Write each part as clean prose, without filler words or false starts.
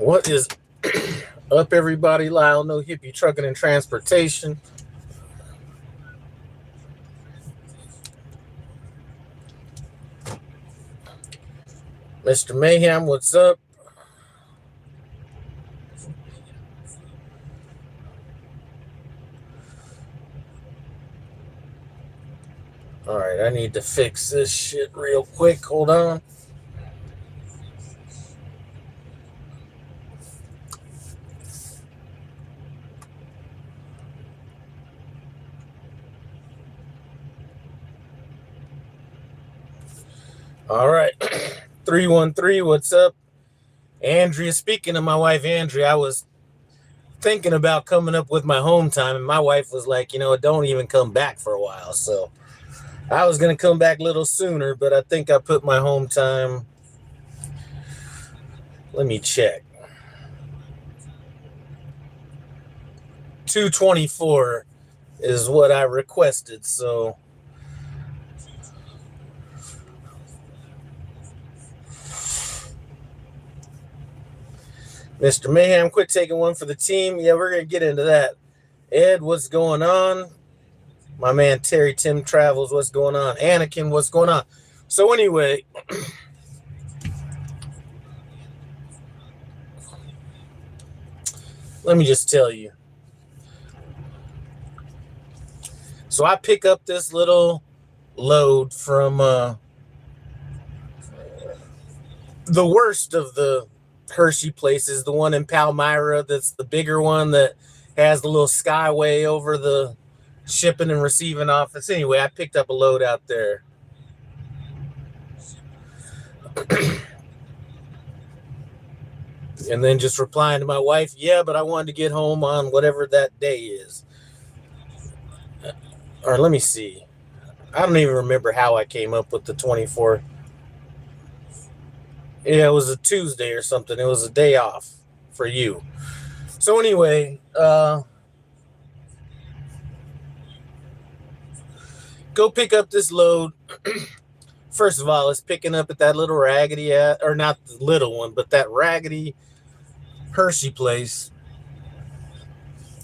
What is up, everybody? Lyle, No Hippie, Trucking and Transportation. Mr. Mayhem, what's up? All right, I need to fix this shit real quick. Hold on. All right. 313, what's up? Andrea, speaking of my wife, Andrea, I was thinking about coming up with my home time, and my wife was like, don't even come back for a while. So I was going to come back a little sooner, but I think I put my home time. Let me check. 2:24 is what I requested, so Mr. Mayhem, quit taking one for the team. Yeah, we're going to get into that. Ed, what's going on? My man Terry Tim Travels, what's going on? Anakin, what's going on? So anyway, let me just tell you. So I pick up this little load from the worst of the Hershey places, the one in Palmyra that's the bigger one that has the little skyway over the shipping and receiving office. Anyway, I picked up a load out there. And then just replying to my wife, yeah, but I wanted to get home on whatever that day is. Or let me see. I don't even remember how I came up with the 24th. Yeah, it was a Tuesday or something. It was a day off for you. So anyway, go pick up this load. First of all, it's picking up at that little raggedy, or not the little one, but that raggedy Hershey place.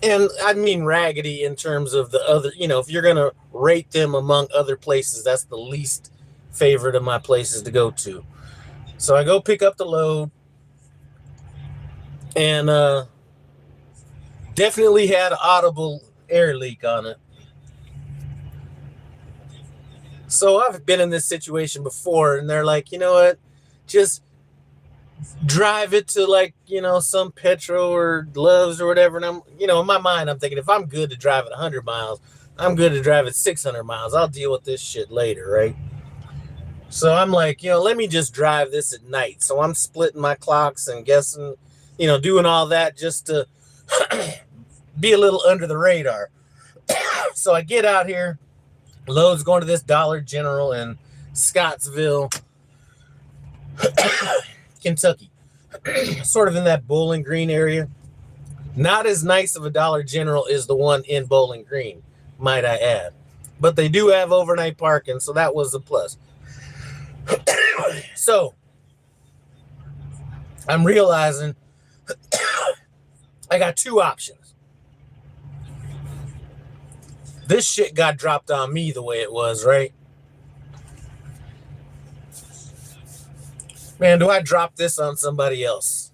And I mean raggedy in terms of the other, if you're going to rate them among other places, that's the least favorite of my places to go to. So I go pick up the load, and definitely had an audible air leak on it. So I've been in this situation before, and they're like, you know what, just drive it to some Petro or Love's or whatever. And I'm, in my mind, I'm thinking if I'm good to drive at 100 miles, I'm good to drive at 600 miles. I'll deal with this shit later, right? So I'm like, let me just drive this at night. So I'm splitting my clocks and guessing, doing all that just to be a little under the radar. So I get out here, load's going to this Dollar General in Scottsville, Kentucky, sort of in that Bowling Green area. Not as nice of a Dollar General as the one in Bowling Green, might I add. But they do have overnight parking, so that was a plus. So I'm realizing I got two options. This shit got dropped on me the way it was, right? Man, do I drop this on somebody else?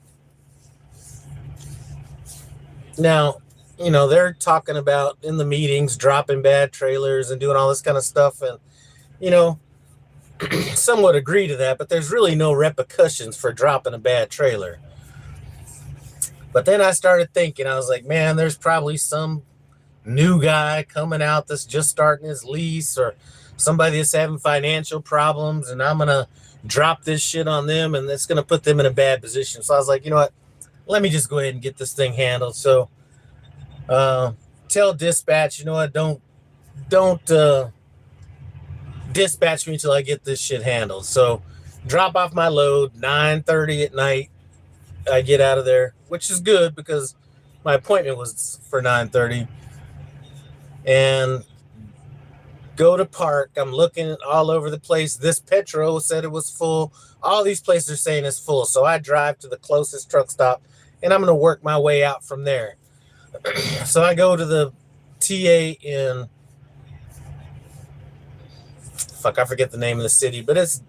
Now, they're talking about in the meetings dropping bad trailers and doing all this kind of stuff. And, some would agree to that, but there's really no repercussions for dropping a bad trailer. But then I started thinking, I was like, man, there's probably some new guy coming out that's just starting his lease, or somebody that's having financial problems, and I'm going to drop this shit on them, and it's going to put them in a bad position. So I was like, you know what? Let me just go ahead and get this thing handled. So tell dispatch, you know what? Don't dispatch me until I get this shit handled. So drop off my load 9:30 at night. I get out of there, which is good because my appointment was for 9:30. And go to park. I'm looking all over the place. This Petro said it was full. All these places are saying it's full. So I drive to the closest truck stop, and I'm going to work my way out from there. So I go to the TA in, I forget the name of the city, but it's,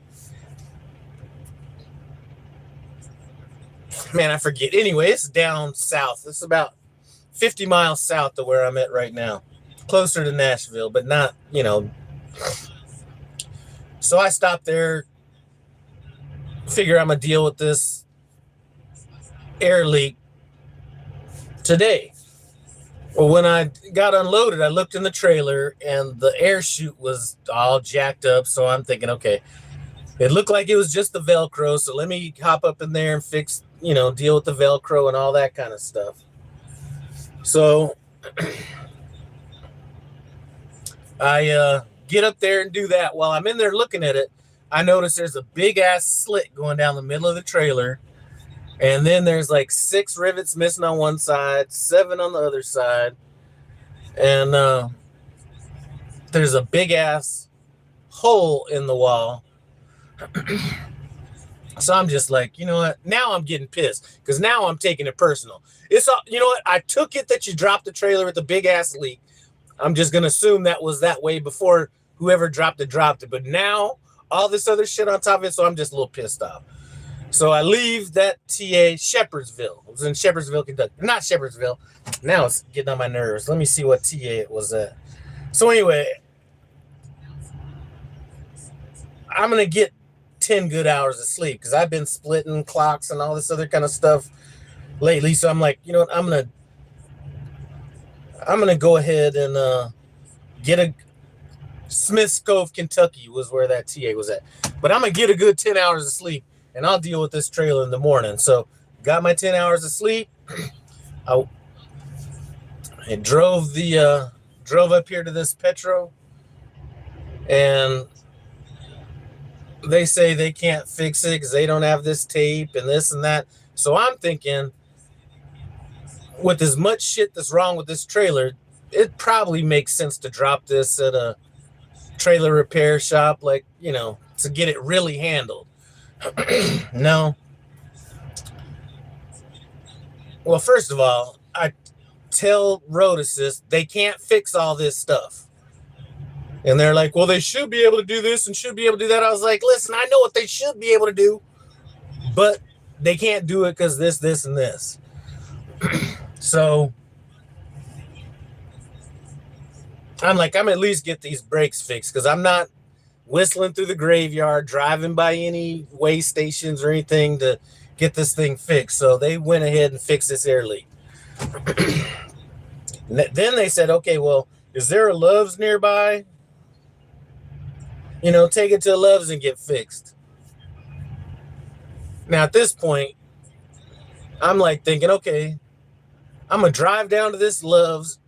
man, I forget. Anyway, it's down south. It's about 50 miles south of where I'm at right now. Closer to Nashville, but not, So I stopped there, figure I'm going to deal with this air leak today. Well, when I got unloaded, I looked in the trailer and the air chute was all jacked up. So I'm thinking, okay, it looked like it was just the Velcro. So let me hop up in there and fix, deal with the Velcro and all that kind of stuff. So I get up there and do that. While I'm in there looking at it, I notice there's a big ass slit going down the middle of the trailer. And then there's like 6 rivets missing on one side, 7 on the other side. And there's a big ass hole in the wall. So I'm just like, you know what? Now I'm getting pissed because now I'm taking it personal. It's all, you know what? I took it that you dropped the trailer with the big ass leak. I'm just going to assume that was that way before whoever dropped it. But now all this other shit on top of it. So I'm just a little pissed off. So I leave that TA Shepherdsville. It was in Shepherdsville, Kentucky. Not Shepherdsville. Now it's getting on my nerves. Let me see what TA it was at. So anyway, I'm going to get 10 good hours of sleep because I've been splitting clocks and all this other kind of stuff lately. So I'm like, you know what? I'm going to go ahead and get a Smith's Cove, Kentucky was where that TA was at. But I'm going to get a good 10 hours of sleep. And I'll deal with this trailer in the morning. So got my 10 hours of sleep. I drove up here to this Petro, and they say they can't fix it because they don't have this tape and this and that. So I'm thinking, with as much shit that's wrong with this trailer, it probably makes sense to drop this at a trailer repair shop, like, to get it really handled. No. Well, first of all, I tell Road Assist they can't fix all this stuff. And they're like, well, they should be able to do this and should be able to do that. I was like, listen, I know what they should be able to do, but they can't do it because this, and this. So I'm like, I'm at least get these brakes fixed because I'm not whistling through the graveyard, driving by any way stations or anything to get this thing fixed. So they went ahead and fixed this air leak. Then they said, okay, well, is there a Love's nearby? Take it to a Love's and get fixed. Now, at this point, I'm like thinking, okay, I'm going to drive down to this Love's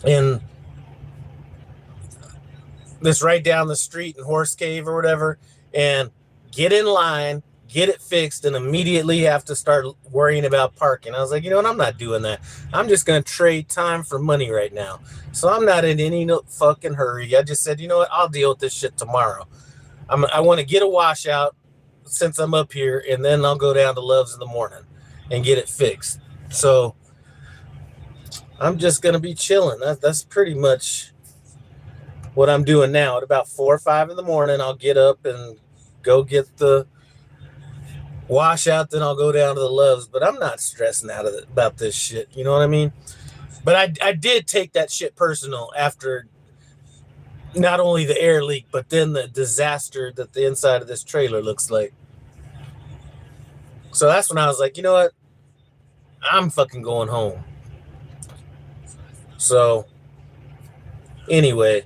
and this right down the street in Horse Cave or whatever, and get in line, get it fixed, and immediately have to start worrying about parking. I was like, you know what? I'm not doing that. I'm just going to trade time for money right now. So I'm not in any fucking hurry. I just said, you know what? I'll deal with this shit tomorrow. I want to get a washout since I'm up here, and then I'll go down to Love's in the morning and get it fixed. So I'm just going to be chilling. That's pretty much what I'm doing now. At about 4 or 5 in the morning, I'll get up and go get the washout. Then I'll go down to the Love's. But I'm not stressing out about this shit. You know what I mean? But I did take that shit personal after not only the air leak, but then the disaster that the inside of this trailer looks like. So that's when I was like, you know what? I'm fucking going home. So anyway,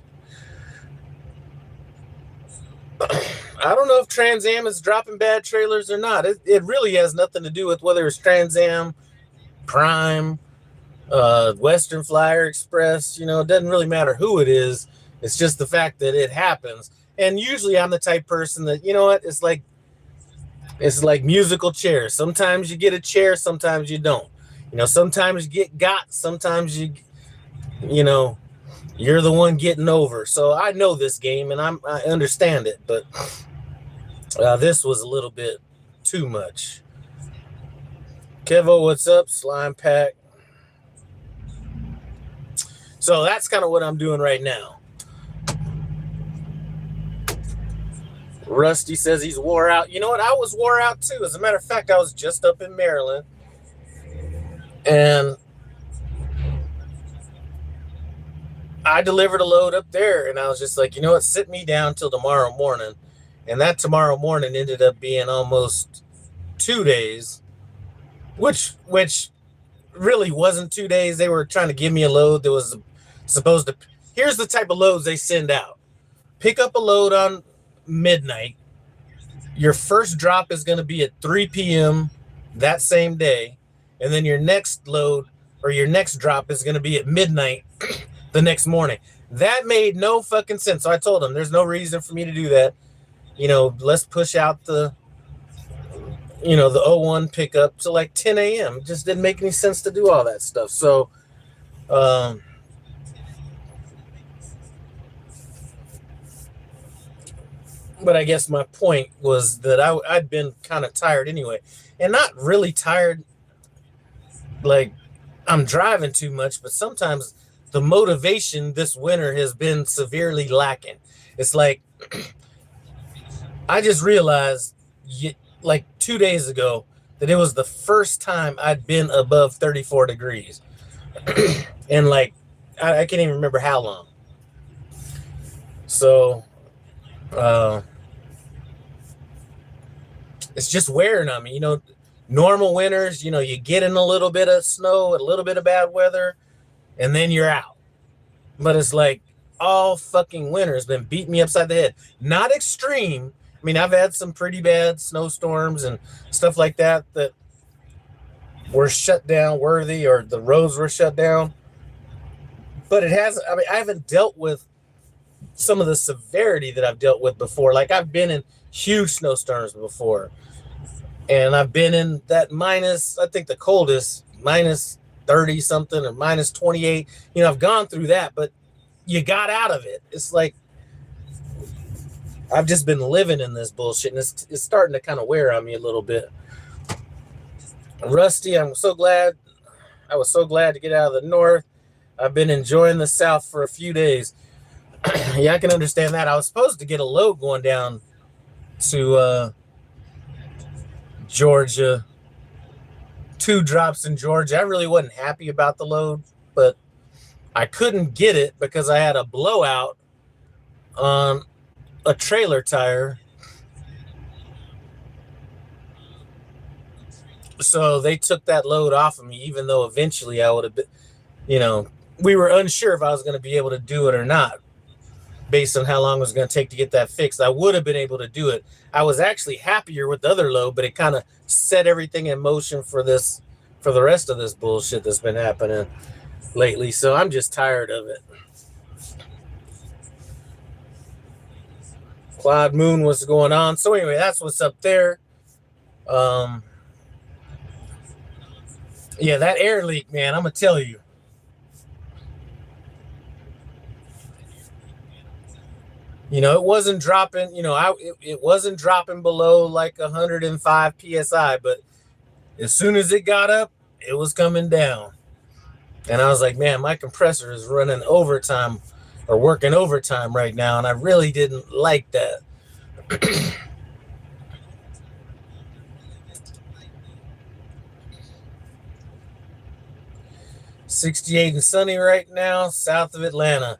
I don't know if Trans Am is dropping bad trailers or not. It really has nothing to do with whether it's Trans Am, Prime, Western Flyer Express. It doesn't really matter who it is. It's just the fact that it happens. And usually I'm the type person that, you know what, it's like musical chairs. Sometimes you get a chair, sometimes you don't. Sometimes you get got, sometimes you you're the one getting over. So I know this game and I understand it, but this was a little bit too much. Kevo, what's up? Slime Pack. So that's kind of what I'm doing right now. Rusty says he's wore out. You know what? I was wore out too. As a matter of fact, I was just up in Maryland, and I delivered a load up there, and I was just like, you know what? Sit me down till tomorrow morning. And that tomorrow morning ended up being almost 2 days, which really wasn't 2 days. They were trying to give me a load that was supposed to. Here's the type of loads they send out. Pick up a load on midnight. Your first drop is going to be at 3 p.m. that same day. And then your next load or your next drop is going to be at midnight the next morning. That made no fucking sense. So I told them there's no reason for me to do that. You know, let's push out the 01 pickup to like 10 a.m. It just didn't make any sense to do all that stuff. So, but I guess my point was that I'd been kind of tired anyway, and not really tired like I'm driving too much, but sometimes the motivation this winter has been severely lacking. It's like I just realized like 2 days ago that it was the first time I'd been above 34 degrees. And like I can't even remember how long. So it's just wearing on me. You know, normal winters, you know, you get in a little bit of snow, a little bit of bad weather, and then you're out. But it's like all fucking winter has been beating me upside the head. Not extreme. I mean, I've had some pretty bad snowstorms and stuff like that were shut down worthy, or the roads were shut down. But it hasn't, I mean, I haven't dealt with some of the severity that I've dealt with before. Like I've been in huge snowstorms before. And I've been in that minus, I think the coldest, minus 30 something or minus 28. You know, I've gone through that, but you got out of it. It's like, I've just been living in this bullshit, and it's starting to kind of wear on me a little bit. Rusty, I was so glad to get out of the north. I've been enjoying the south for a few days. Yeah, I can understand that. I was supposed to get a load going down to Georgia. 2 drops in Georgia. I really wasn't happy about the load, but I couldn't get it because I had a blowout on a trailer tire. So they took that load off of me, even though eventually I would have been, you know, we were unsure if I was going to be able to do it or not based on how long it was going to take to get that fixed. I would have been able to do it. I was actually happier with the other load, but it kind of set everything in motion for the rest of this bullshit that's been happening lately. So I'm just tired of it. Cloud Moon, what's going on? So anyway, that's what's up there. Yeah, that air leak, man, I'm gonna tell you. You know, it wasn't dropping, you know, it wasn't dropping below like 105 psi, but as soon as it got up, it was coming down. And I was like, man, my compressor is running overtime or working overtime right now, and I really didn't like that. 68 and sunny right now, south of Atlanta.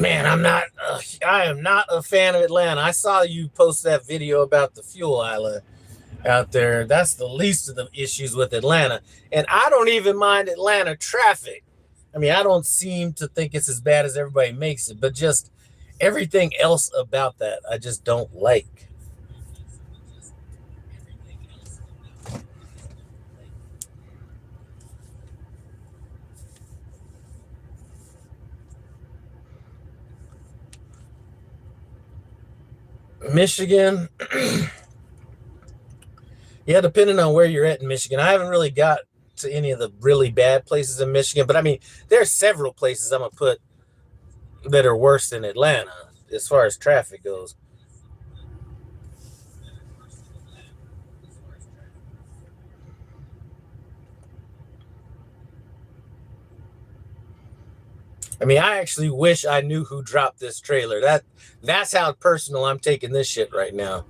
Man, I am not a fan of Atlanta. I saw you post that video about the fuel island out there. That's the least of the issues with Atlanta. And I don't even mind Atlanta traffic. I mean, I don't seem to think it's as bad as everybody makes it, but just everything else about that, I just don't like. Michigan. Yeah, depending on where you're at in Michigan. I haven't really got to any of the really bad places in Michigan, but I mean, there's several places I'm gonna put that are worse than Atlanta as far as traffic goes. I mean, I actually wish I knew who dropped this trailer. That's how personal I'm taking this shit right now.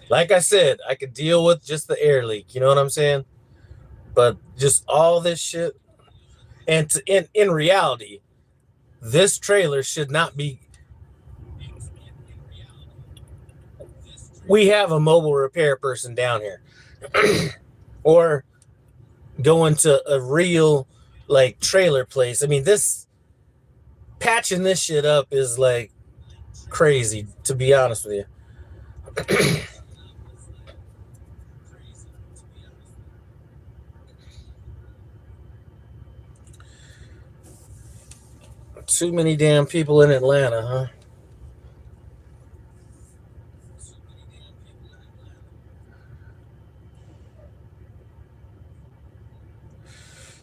Like I said, I could deal with just the air leak, you know what I'm saying? But just all this shit, and in reality, this trailer should not be. We have a mobile repair person down here, or going to a real like trailer place. I mean, this patching this shit up is like crazy, to be honest with you. Too many damn people in Atlanta, huh?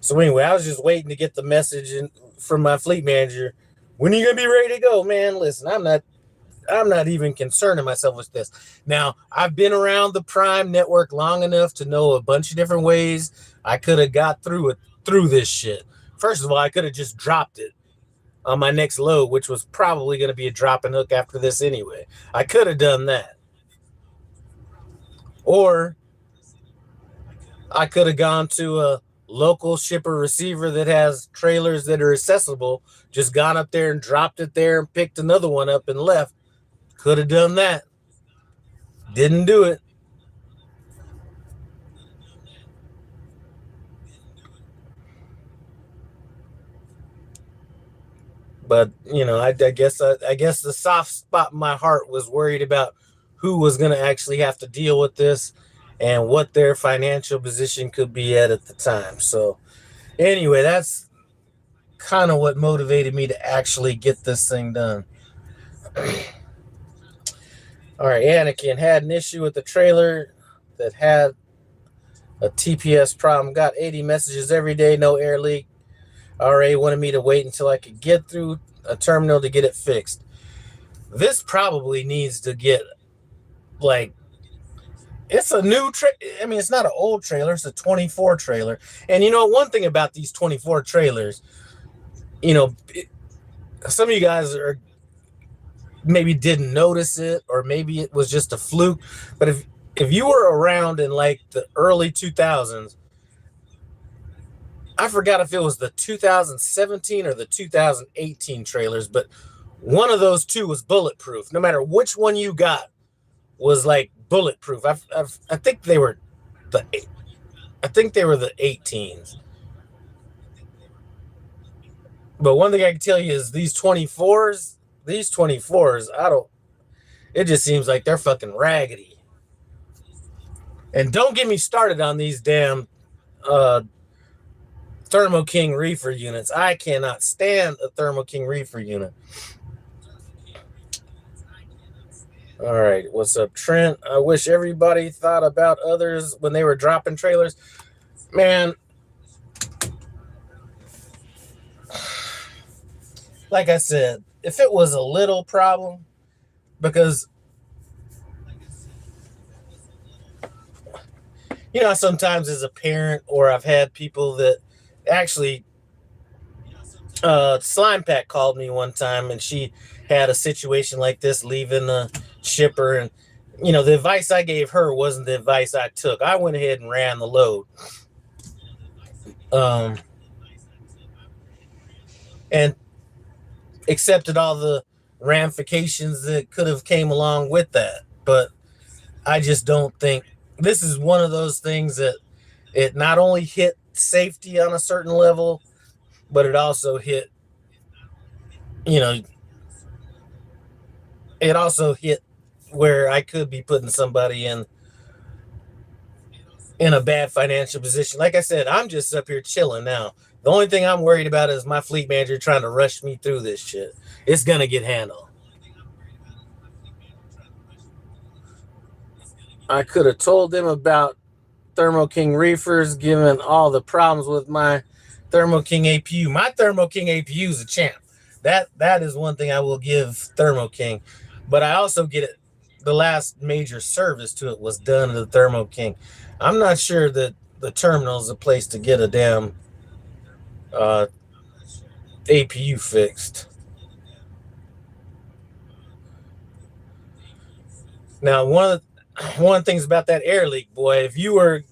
So anyway, I was just waiting to get the message from my fleet manager. When are you gonna be ready to go, man? Listen, I'm not even concerning myself with this. Now, I've been around the Prime network long enough to know a bunch of different ways I could have got through this shit. First of all, I could have just dropped it on my next load, which was probably going to be a drop and hook after this anyway. I could have done that. Or I could have gone to a local shipper receiver that has trailers that are accessible, just gone up there and dropped it there and picked another one up and left. Could have done that. Didn't do it. But you know, I guess the soft spot in my heart was worried about who was going to actually have to deal with this and what their financial position could be at the time. So anyway, that's kind of what motivated me to actually get this thing done. All right, Anakin had an issue with the trailer that had a TPS problem. Got 80 messages every day, no air leak. RA wanted me to wait until I could get through a terminal to get it fixed. This probably needs to get like it's a new I mean, it's not an old trailer, it's a 24 trailer. And you know, one thing about these 24 trailers, you know, some of you guys are maybe didn't notice it, or maybe it was just a fluke. But if you were around in like the early 2000s, I forgot if it was the 2017 or the 2018 trailers, but one of those two was bulletproof. No matter which one you got, was like bulletproof. I think they were the I think they were the 18s. But one thing I can tell you is these 24s, I don't. It just seems like they're fucking raggedy. And don't get me started on these damn Thermo King reefer units. I cannot stand a Thermo King reefer unit. All right, what's up, Trent? I wish everybody thought about others when they were dropping trailers. Man, like I said, if it was a little problem, because you know, sometimes as a parent, or I've had people that actually, Slime Pack called me one time, and she had a situation like this leaving the shipper, and you know, the advice I gave her wasn't the advice I took. I went ahead and ran the load, um, and accepted all the ramifications that could have came along with that. But I just don't think this is one of those things that it not only hit safety on a certain level, but it also hit, you know, it also hit where I could be putting somebody in a bad financial position. Like I said, I'm just up here chilling now. The only thing I'm worried about is my fleet manager trying to rush me through this shit. It's gonna get handled. I could have told them about Thermo King reefers, given all the problems with my Thermo King APU. My Thermo King APU is a champ. That is one thing I will give Thermo King. But I also get it. The last major service to it was done at the Thermo King. I'm not sure that the terminal is a place to get a damn APU fixed. Now, one of the things about that air leak, boy, if you were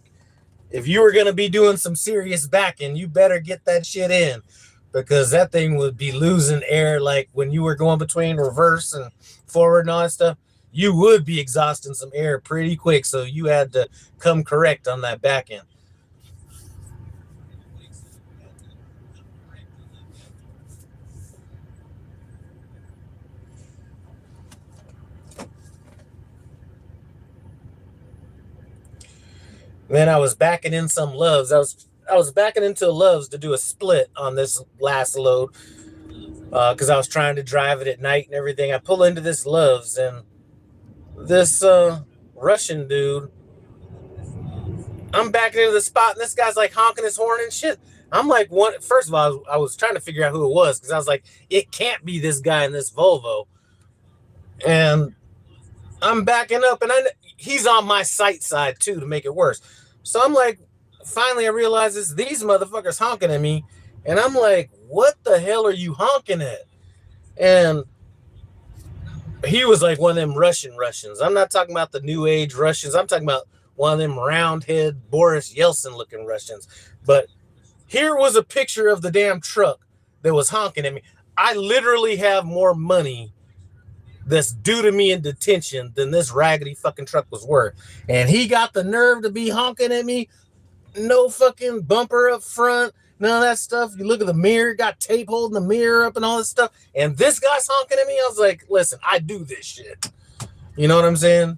gonna be doing some serious backing, you better get that shit in, because that thing would be losing air. Like when you were going between reverse and forward and all that stuff, you would be exhausting some air pretty quick. So you had to come correct on that back end. Then I was backing in some Loves. I was backing into Loves to do a split on this last load, because I was trying to drive it at night and everything. I pull into this Loves, and this Russian dude, I'm backing into the spot, and this guy's like honking his horn and shit. I'm like, first of all, I was trying to figure out who it was, because I was like, it can't be this guy in this Volvo. And I'm backing up, and he's on my sight side too to make it worse. So I'm like, finally I realize it's these motherfuckers honking at me, and I'm like, what the hell are you honking at? And he was like one of them Russians. I'm not talking about the new age Russians. I'm talking about one of them round head Boris Yeltsin looking Russians. But here was a picture of the damn truck that was honking at me. I literally have more money that's due to me in detention than this raggedy fucking truck was worth. And he got the nerve to be honking at me. No fucking bumper up front, none of that stuff. You look at the mirror, got tape holding the mirror up and all this stuff. And this guy's honking at me. I was like, listen, I do this shit. You know what I'm saying?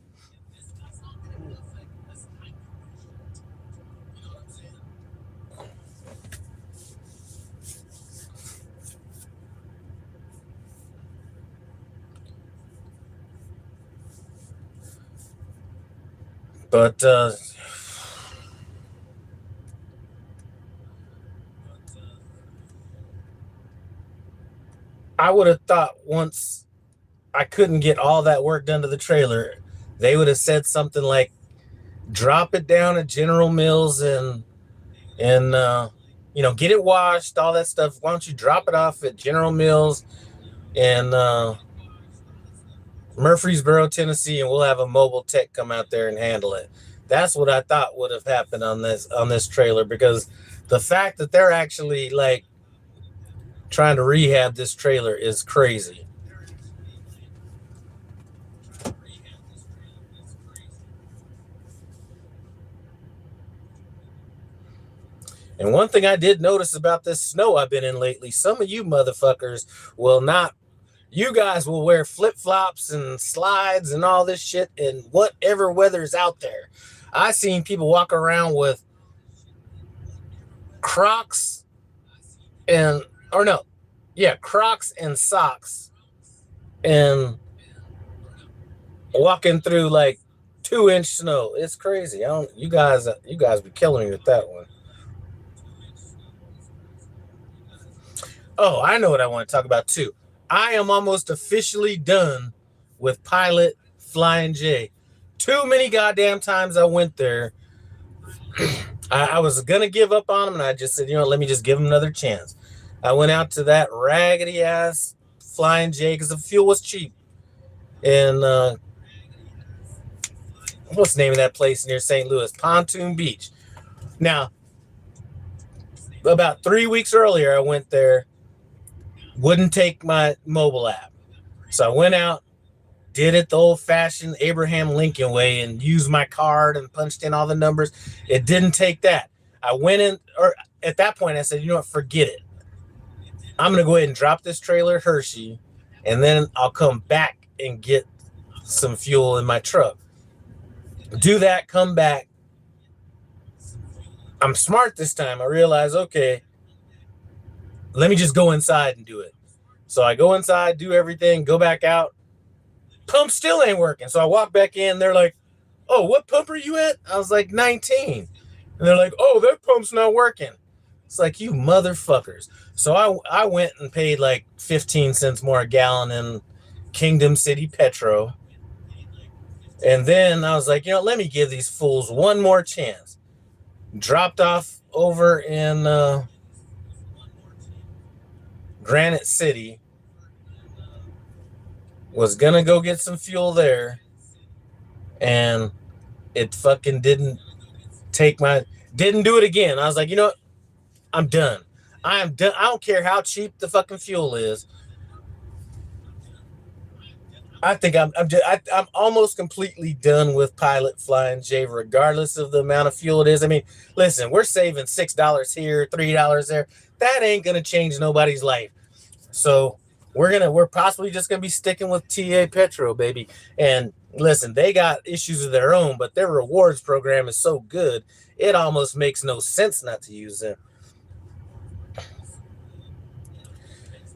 But I would have thought once I couldn't get all that work done to the trailer, they would have said something like, drop it down at General Mills and get it washed, all that stuff. Why don't you drop it off at General Mills and Murfreesboro, Tennessee, and we'll have a mobile tech come out there and handle it. That's what I thought would have happened on this trailer, because the fact that they're actually like trying to rehab this trailer is crazy. And one thing I did notice about this snow I've been in lately, some of you motherfuckers will not, you guys will wear flip-flops and slides and all this shit in whatever weather's out there. I seen people walk around with Crocs Crocs and socks and walking through like 2-inch snow. It's crazy. You guys be killing me with that one. Oh, I know what I want to talk about too. I am almost officially done with Pilot Flying J. Too many goddamn times I went there. I was going to give up on them, and I just said, let me just give them another chance. I went out to that raggedy ass Flying J because the fuel was cheap. And what's the name of that place near St. Louis? Pontoon Beach. Now, about 3 weeks earlier, I went there. Wouldn't take my mobile app. So I went out, did it the old-fashioned Abraham Lincoln way and used my card and punched in all the numbers. It didn't take that. I went in, or at that point, I said, you know what, forget it. I'm going to go ahead and drop this trailer at Hershey, and then I'll come back and get some fuel in my truck. Do that, come back. I'm smart this time. I realize, okay, let me just go inside and do it. So I go inside, do everything, go back out. Pump still ain't working. So I walk back in. They're like, "Oh, what pump are you at?" I was like, 19. And they're like, "Oh, that pump's not working." It's like, you motherfuckers. So I went and paid like 15 cents more a gallon in Kingdom City Petro. And then I was like, let me give these fools one more chance. Dropped off over in Granite City. Was gonna go get some fuel there. And it fucking didn't do it again. I was like, what? I'm done. I am done. I don't care how cheap the fucking fuel is. I think I'm almost completely done with Pilot Flying J, regardless of the amount of fuel it is. I mean, listen, we're saving $6 here, $3 there. That ain't gonna change nobody's life. So we're possibly just gonna be sticking with TA Petro, baby. And listen, they got issues of their own, but their rewards program is so good, it almost makes no sense not to use them.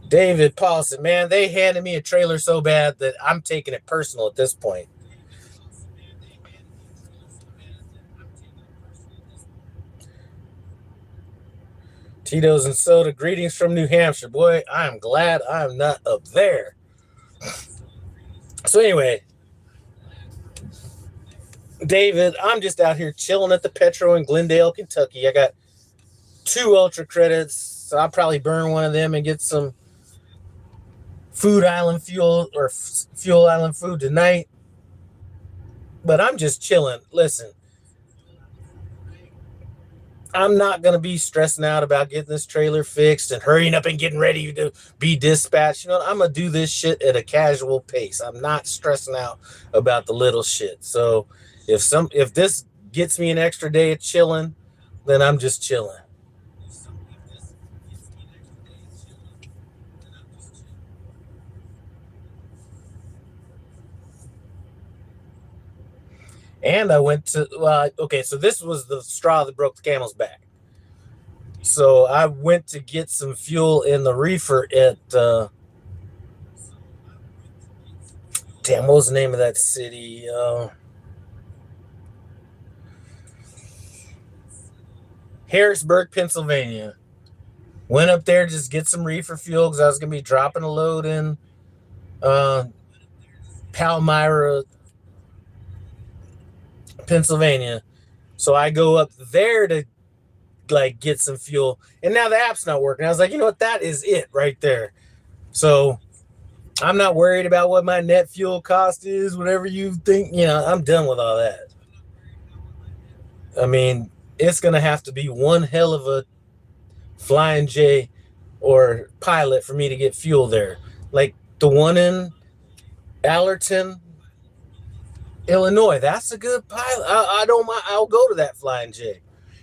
David Paulson, man, they handed me a trailer so bad that I'm taking it personal at this point. Tito's and soda, greetings from New Hampshire. Boy, I am glad I'm not up there. So anyway, David, I'm just out here chilling at the Petro in Glendale, Kentucky. I got 2 Ultra credits, so I'll probably burn one of them and get some Food Island fuel or Fuel Island food tonight. But I'm just chilling. Listen, I'm not going to be stressing out about getting this trailer fixed and hurrying up and getting ready to be dispatched. I'm going to do this shit at a casual pace. I'm not stressing out about the little shit. So if this gets me an extra day of chilling, then I'm just chilling. And I went to, okay, so this was the straw that broke the camel's back. So I went to get some fuel in the reefer at, damn, what was the name of that city? Harrisburg, Pennsylvania. Went up there to just get some reefer fuel because I was going to be dropping a load in Palmyra, Pennsylvania. So I go up there to like get some fuel, and now the app's not working. I was like, you know what? That is it right there. So I'm not worried about what my net fuel cost is, whatever you think. I'm done with all that. I mean, it's going to have to be one hell of a Flying J or Pilot for me to get fuel there. Like the one in Allerton, Illinois. That's a good Pilot. I don't mind. I'll go to that Flying J.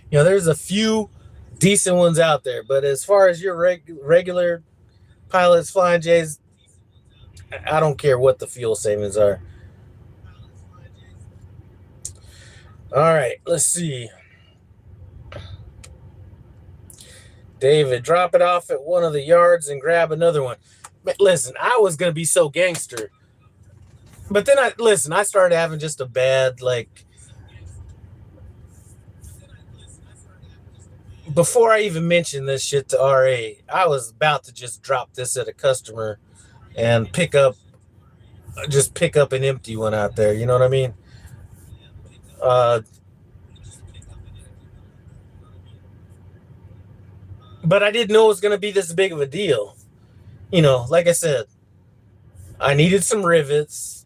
There's a few decent ones out there, but as far as your regular Pilots, Flying J's, I don't care what the fuel savings are. All right, let's see. David, drop it off at one of the yards and grab another one. But listen, I was gonna be so gangster, but then I started having just a bad before I even mentioned this shit to RA, I was about to just drop this at a customer and pick up an empty one out there. You know what I mean? But I didn't know it was going to be this big of a deal. Like I said, I needed some rivets,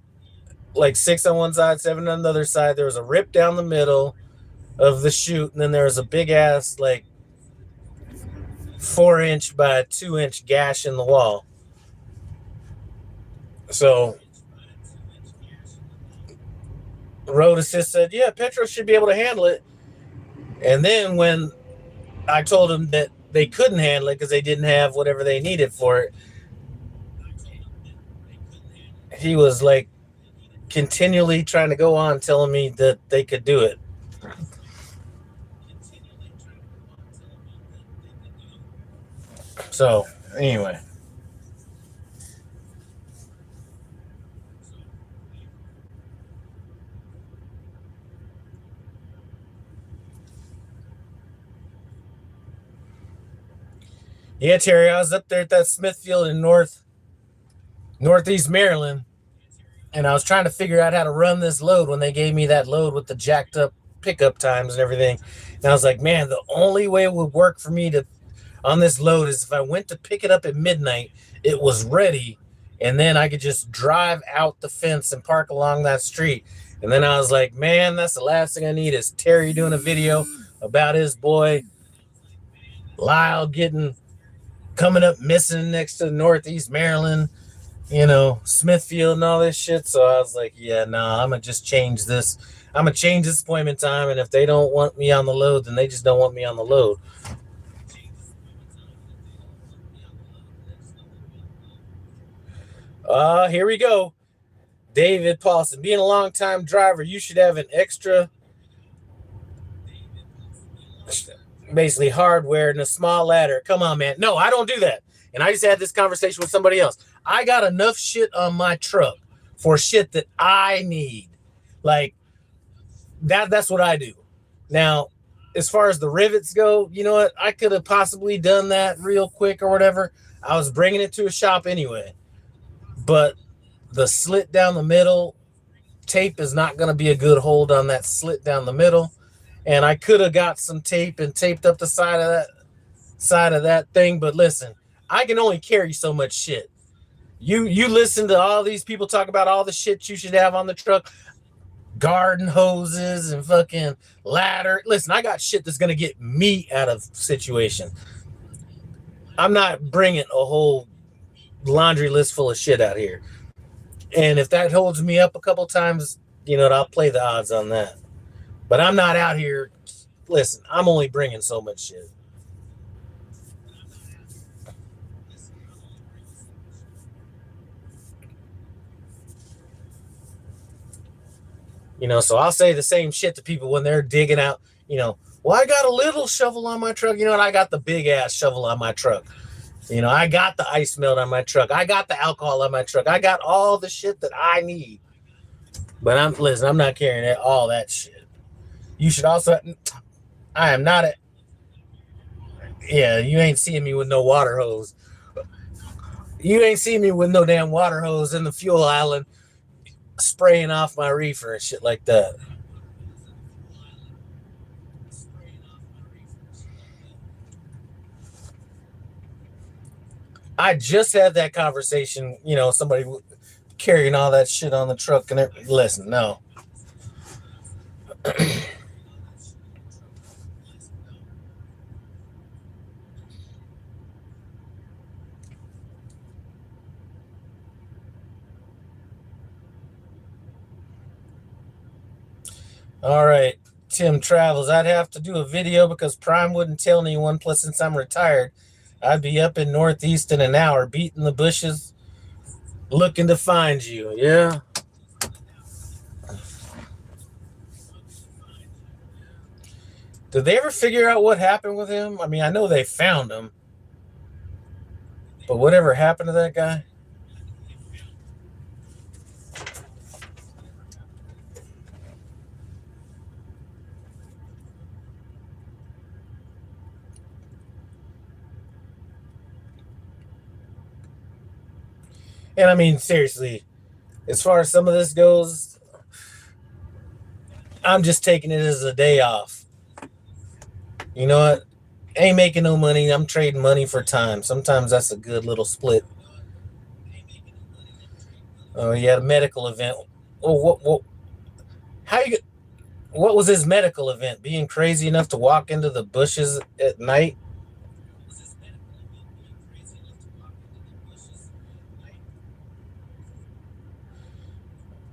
like 6 on one side, 7 on the other side. There was a rip down the middle of the chute, and then there was a big ass, 4-inch by 2-inch gash in the wall. So Road Assist said, yeah, Petro should be able to handle it. And then when I told him that they couldn't handle it because they didn't have whatever they needed for it, he was continually trying to go on telling me that they could do it. So anyway, Yeah, Terry, I was up there at that Smithfield in northeast Maryland, and I was trying to figure out how to run this load when they gave me that load with the jacked up pickup times and everything. And I was like, man, the only way it would work for me to on this load is if I went to pick it up at midnight, it was ready, and then I could just drive out the fence and park along that street. And then I was like, man, that's the last thing I need is Terry doing a video about his boy Lyle coming up missing next to Northeast Maryland, Smithfield and all this shit. So I was like, yeah, nah, I'm gonna just change this. I'm gonna change this appointment time, and if they don't want me on the load, then they just don't want me on the load. Here we go. David Paulson, being a long-time driver, you should have an extra, basically hardware and a small ladder. Come on, man. No, I don't do that. And I just had this conversation with somebody else. I got enough shit on my truck for shit that I need. Like that's what I do. Now, as far as the rivets go, you know what? I could have possibly done that real quick or whatever. I was bringing it to a shop anyway. But the slit down the middle tape is not going to be a good hold on that slit down the middle. And I could have got some tape and taped up the side of that thing. But listen, I can only carry so much shit. You listen to all these people talk about all the shit you should have on the truck, garden hoses and fucking ladder. Listen, I got shit that's going to get me out of situation. I'm not bringing a whole laundry list full of shit out here. And if that holds me up a couple times, I'll play the odds on that. But I'm not out here. Listen, I'm only bringing so much shit. So I'll say the same shit to people when they're digging out, well, I got a little shovel on my truck. And I got the big ass shovel on my truck. I got the ice melt on my truck. I got the alcohol on my truck. I got all the shit that I need. But I'm not carrying all that shit. You should also, I am not yeah, you ain't seeing me with no water hose. You ain't seeing me with no damn water hose in the fuel island spraying off my reefer and shit like that. I just had that conversation, somebody carrying all that shit on the truck and listen, no. All right. Tim Travels. I'd have to do a video because Prime wouldn't tell anyone. Plus, since I'm retired, I'd be up in Northeast in an hour, beating the bushes, looking to find you. Yeah. Did they ever figure out what happened with him? I mean, I know they found him, but whatever happened to that guy? And I mean, seriously, as far as some of this goes, I'm just taking it as a day off. You know what? Ain't making no money. I'm trading money for time. Sometimes that's a good little split. Oh, he had a medical event. Oh, how you? What was his medical event? Being crazy enough to walk into the bushes at night?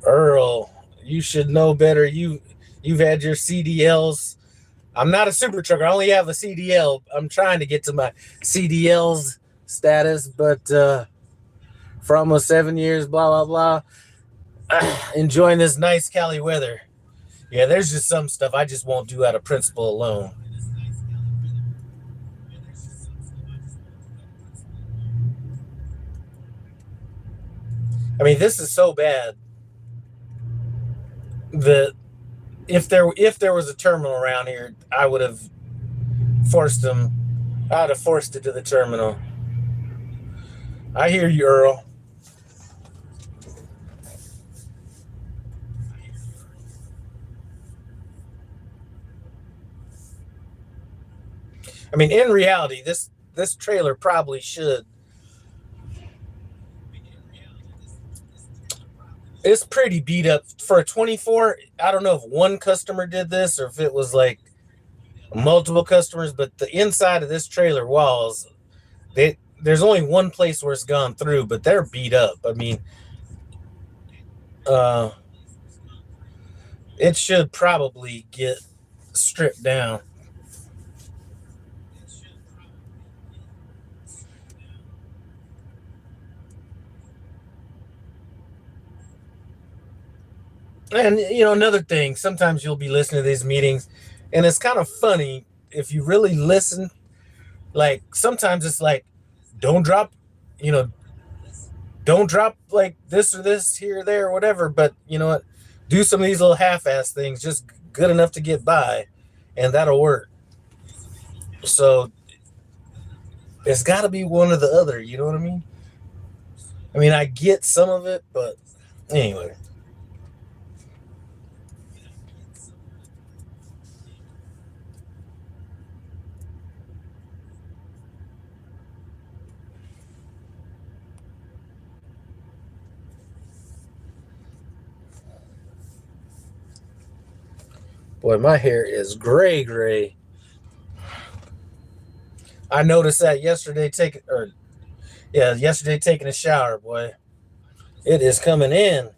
Earl, you should know better. You've had your CDLs. I'm not a super trucker. I only have a CDL. I'm trying to get to my CDLs status, but for almost 7 years, blah blah blah. Enjoying this nice Cali weather. Yeah, there's just some stuff I just won't do out of principle alone. I mean, this is so bad that if there was a terminal around here, I would have forced them I'd have forced it to the terminal. I hear you, Earl. I mean, in reality, this trailer probably should. It's pretty beat up for a 24. I don't know if one customer did this or if it was like multiple customers, but the inside of this trailer walls, there's only one place where it's gone through, but they're beat up. I mean, uh, it should probably get stripped down. And another thing, sometimes you'll be listening to these meetings, and it's kind of funny if you really listen. Like sometimes it's like, don't drop, you know, don't drop like this or this here or there or whatever. But you know what? Do some of these little half-ass things, just good enough to get by, and that'll work. So it's got to be one or the other. You know what I mean? I mean, I get some of it, but anyway. Boy, my hair is gray. I noticed that yesterday taking a shower, boy. It is coming in.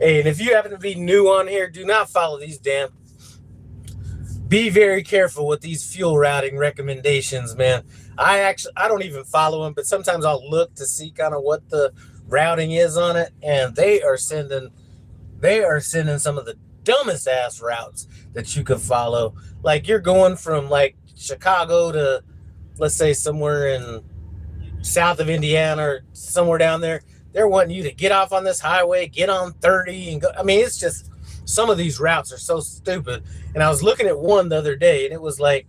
Hey, and if you happen to be new on here, do not follow these damn. Be very careful with these fuel routing recommendations, man. I don't even follow them, but sometimes I'll look to see kind of what the routing is on it, and they are sending some of the dumbest ass routes that you could follow. Like you're going from like Chicago to, let's say, somewhere in south of Indiana or somewhere down there. They're wanting you to get off on this highway, get on 30 and go. I mean, it's just some of these routes are so stupid. And I was looking at one the other day, and it was like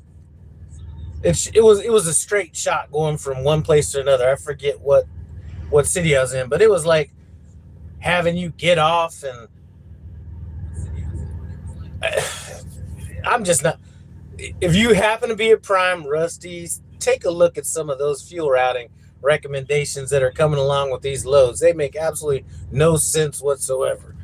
it was a straight shot going from one place to another. I forget what city I was in, but it was like having you get off, and I'm just not. If you happen to be at Prime Rusty's, take a look at some of those fuel routing recommendations that are coming along with these loads. They make absolutely no sense whatsoever.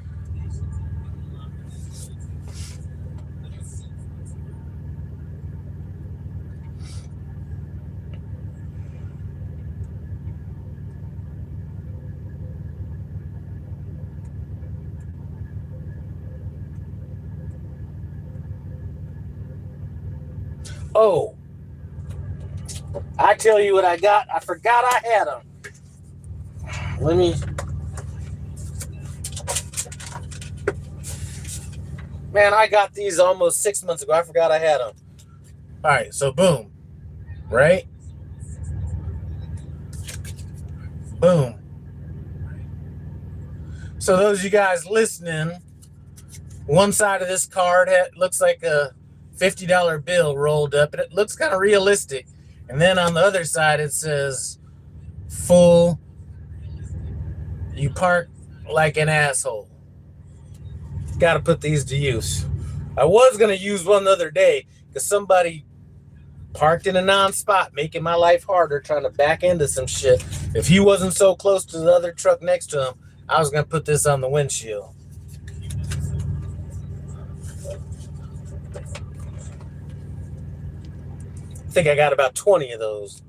Oh, I tell you what I got. I forgot I had them. Let me. Man, I got these almost 6 months ago. I forgot I had them. All right, so boom, right? Boom. So those of you guys listening, one side of this card looks like a $50 bill rolled up, and it looks kind of realistic. And then on the other side, it says, "Full. You park like an asshole." Got to put these to use. I was going to use one the other day because somebody parked in a non-spot, making my life harder, trying to back into some shit. If he wasn't so close to the other truck next to him, I was going to put this on the windshield. I think I got about 20 of those.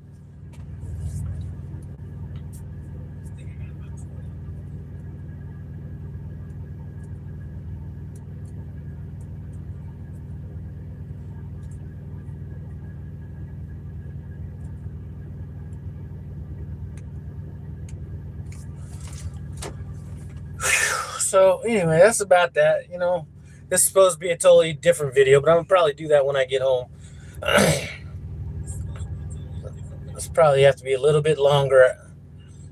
So anyway, that's about that. This is supposed to be a totally different video, but I'm gonna probably do that when I get home. This probably have to be a little bit longer.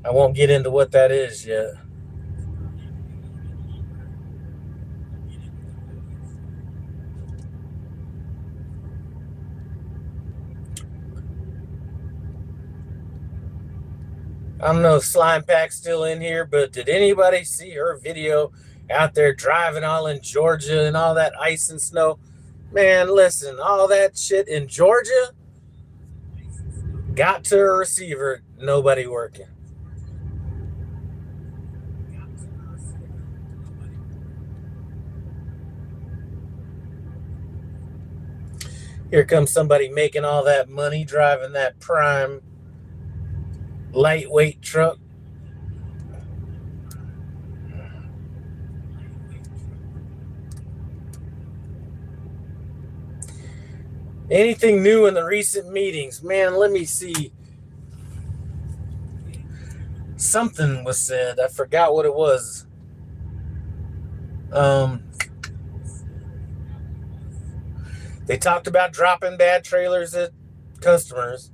I won't get into what that is yet. I don't know if Slime Pack's still in here, but did anybody see her video out there driving all in Georgia and all that ice and snow? Man, listen, all that shit in Georgia got to a receiver, nobody working. Here comes somebody making all that money driving that prime lightweight truck. Anything new in the recent meetings? Man, let me see. Something was said. I forgot what it was. They talked about dropping bad trailers at customers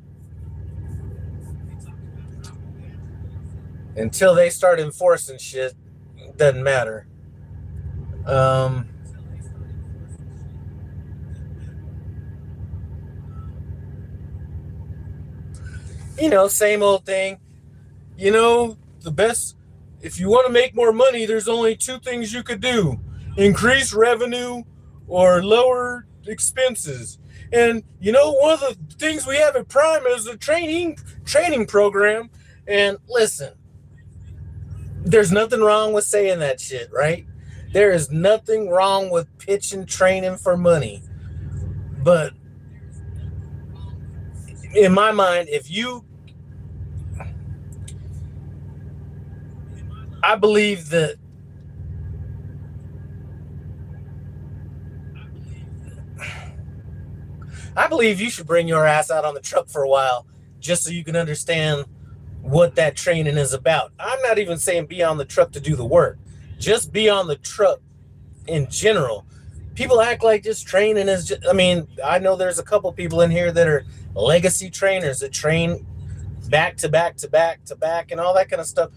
until they start enforcing shit. It doesn't matter. Same old thing. The best, if you want to make more money, there's only two things you could do: increase revenue or lower expenses. And one of the things we have at Prime is a training program. And listen, there's nothing wrong with saying that shit, right? There is nothing wrong with pitching training for money. But in my mind, I believe that you should bring your ass out on the truck for a while just so you can understand what that training is about. I'm not even saying be on the truck to do the work. Just be on the truck in general. People act like just training is just, I know there's a couple people in here that are legacy trainers that train back to back to back to back and all that kind of stuff.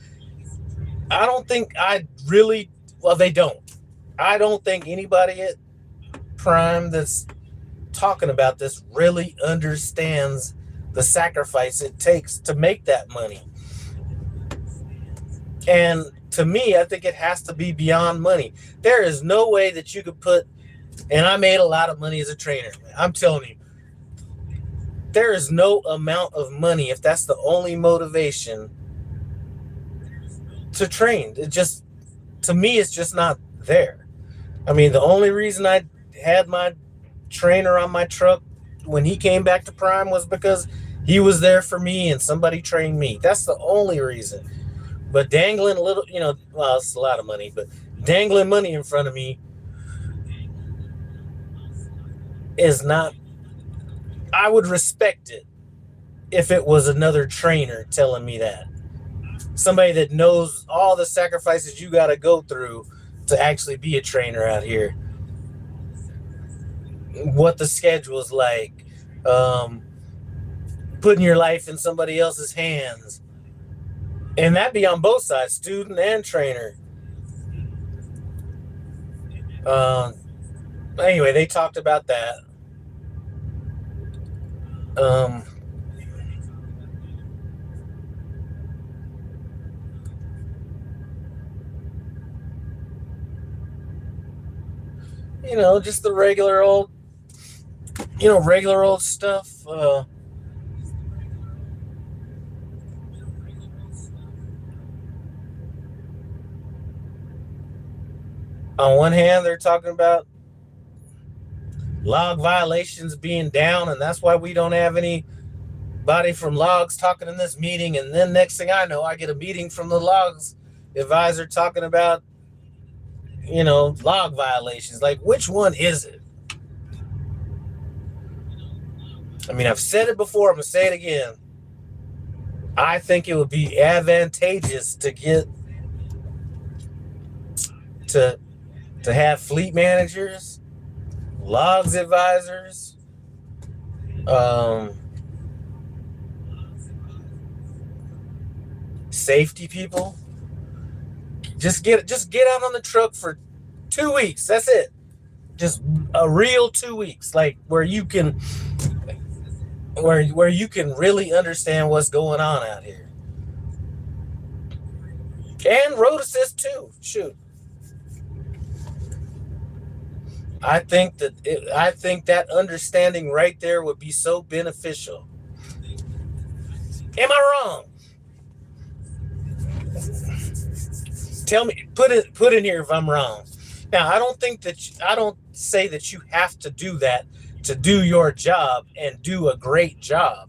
I don't think they don't. I don't think anybody at Prime that's talking about this really understands the sacrifice it takes to make that money. And to me, I think it has to be beyond money. There is no way that you could and I made a lot of money as a trainer. I'm telling you, there is no amount of money if that's the only motivation to train. To me, it's just not there. The only reason I had my trainer on my truck when he came back to Prime was because he was there for me and somebody trained me. That's the only reason. But dangling a little, well, it's a lot of money, but dangling money in front of me is not. I would respect it if it was another trainer telling me that. Somebody that knows all the sacrifices you got to go through to actually be a trainer out here. What the schedule is like. Putting your life in somebody else's hands. And that be on both sides, student and trainer. Anyway, they talked about that. Just the regular old stuff. On one hand, they're talking about log violations being down, and that's why we don't have anybody from logs talking in this meeting. And then next thing I know, I get a meeting from the logs advisor talking about, log violations. Like, which one is it? I've said it before. I'm going to say it again. I think it would be advantageous to get to have fleet managers, logs advisors, safety people. Just get out on the truck for 2 weeks. That's it. Just a real 2 weeks, like where you can really understand what's going on out here. And road assist too. Shoot. I think that understanding right there would be so beneficial. Am I wrong? Tell me, put in here if I'm wrong. Now, I don't say that you have to do that to do your job and do a great job.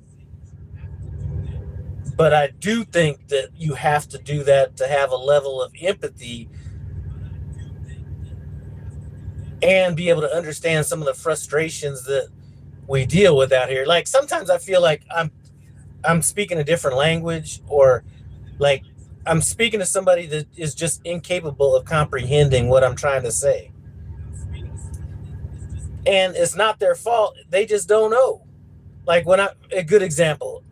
But I do think that you have to do that to have a level of empathy and be able to understand some of the frustrations that we deal with out here. Like sometimes I feel like I'm speaking a different language, or like I'm speaking to somebody that is just incapable of comprehending what I'm trying to say. And it's not their fault. They just don't know. Like a good example,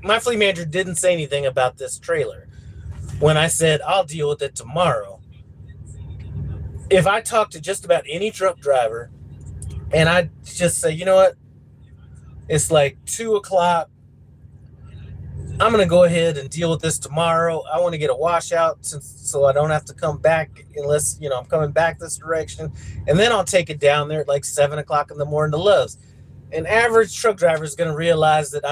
my fleet manager didn't say anything about this trailer. When I said, I'll deal with it tomorrow. If I talk to just about any truck driver and I just say, you know what, it's like 2:00, I'm going to go ahead and deal with this tomorrow. I want to get a washout so I don't have to come back unless, I'm coming back this direction. And then I'll take it down there at like 7:00 in the morning to Love's. An average truck driver is going to realize that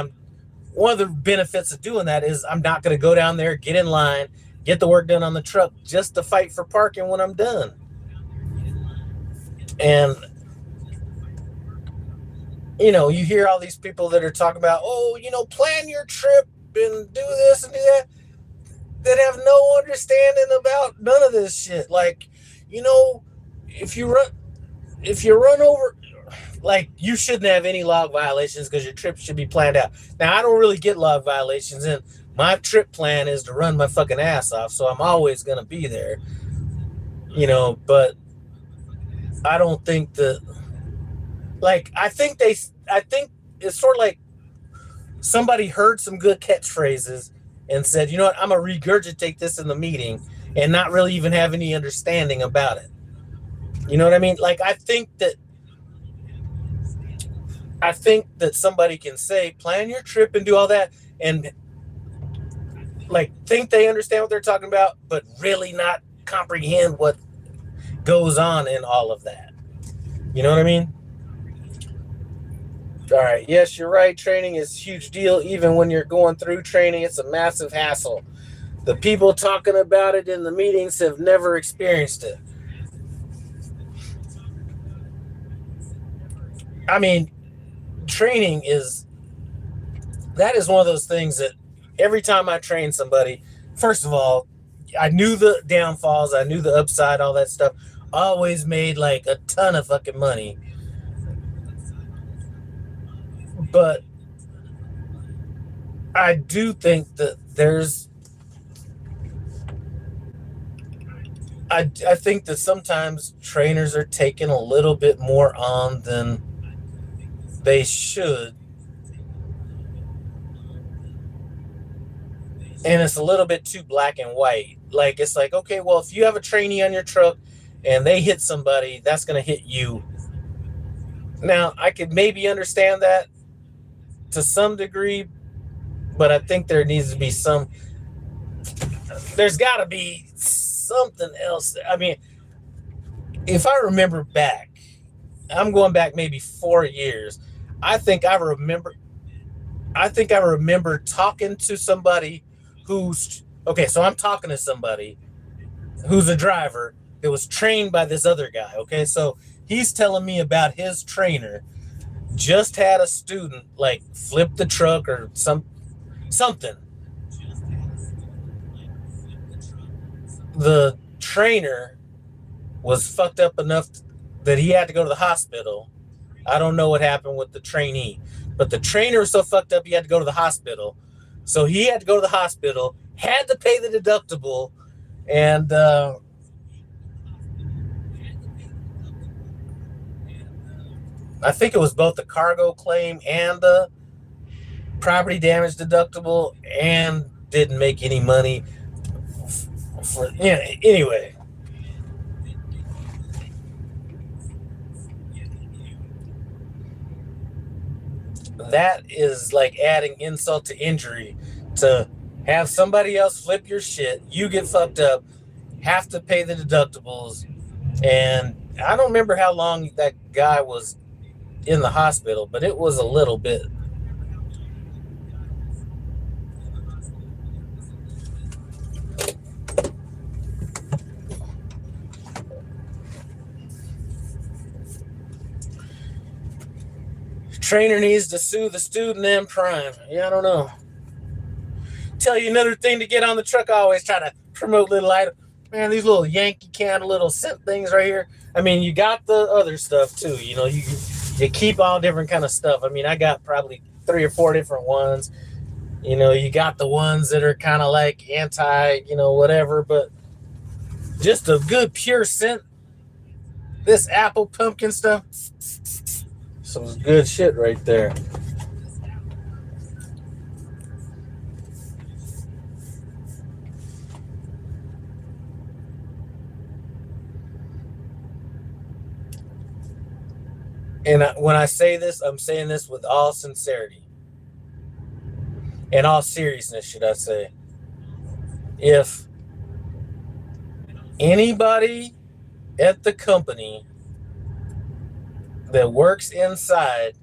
one of the benefits of doing that is I'm not going to go down there, get in line, get the work done on the truck just to fight for parking when I'm done. And, you hear all these people that are talking about, plan your trip and do this and do that have no understanding about none of this shit. Like, if you run over, like, you shouldn't have any log violations because your trip should be planned out. Now, I don't really get log violations, and my trip plan is to run my fucking ass off, so I'm always going to be there, but I don't think that, like, I think it's sort of like somebody heard some good catchphrases and said, you know what, I'm going to regurgitate this in the meeting and not really even have any understanding about it. You know what I mean? Like, I think that somebody can say, plan your trip and do all that, and like think they understand what they're talking about, but really not comprehend what goes on in all of that. You know what I mean? All right. Yes, you're right. Training is a huge deal. Even when you're going through training, it's a massive hassle. The people talking about it in the meetings have never experienced it. I mean, training is one of those things that every time I train somebody, first of all, I knew the downfalls, I knew the upside, all that stuff. Always made like a ton of fucking money. But I do think that I think that sometimes trainers are taking a little bit more on than they should. And it's a little bit too black and white. Like, it's like, okay, well, if you have a trainee on your truck and they hit somebody, that's going to hit you. Now, I could maybe understand that to some degree, but I think there needs to be there's got to be something else. I mean, if I remember back, I'm going back maybe 4 years. I think I remember talking to somebody so I'm talking to somebody who's a driver that was trained by this other guy. Okay. So he's telling me about his trainer just had a student like flip the truck or something. The trainer was fucked up enough that he had to go to the hospital. I don't know what happened with the trainee, but the trainer was so fucked up he had to go to the hospital. So he had to go to the hospital, had to pay the deductible, and I think it was both the cargo claim and the property damage deductible, and didn't make any money for, anyway. That is like adding insult to injury, to have somebody else flip your shit, you get fucked up, have to pay the deductibles. And I don't remember how long that guy was in the hospital, but it was a little bit. Trainer needs to sue the student and prime. Yeah, I don't know. Tell you another thing to get on the truck. I always try to promote little items. Man, these little Yankee Candle little scent things right here. I mean, you got the other stuff too. You keep all different kind of stuff. I mean, I got probably 3 or 4 different ones. You got the ones that are kind of like anti, whatever, but just a good pure scent. This apple pumpkin stuff, some good shit right there. And when I say this, I'm saying this with all sincerity and all seriousness, should I say. If anybody at the company that works inside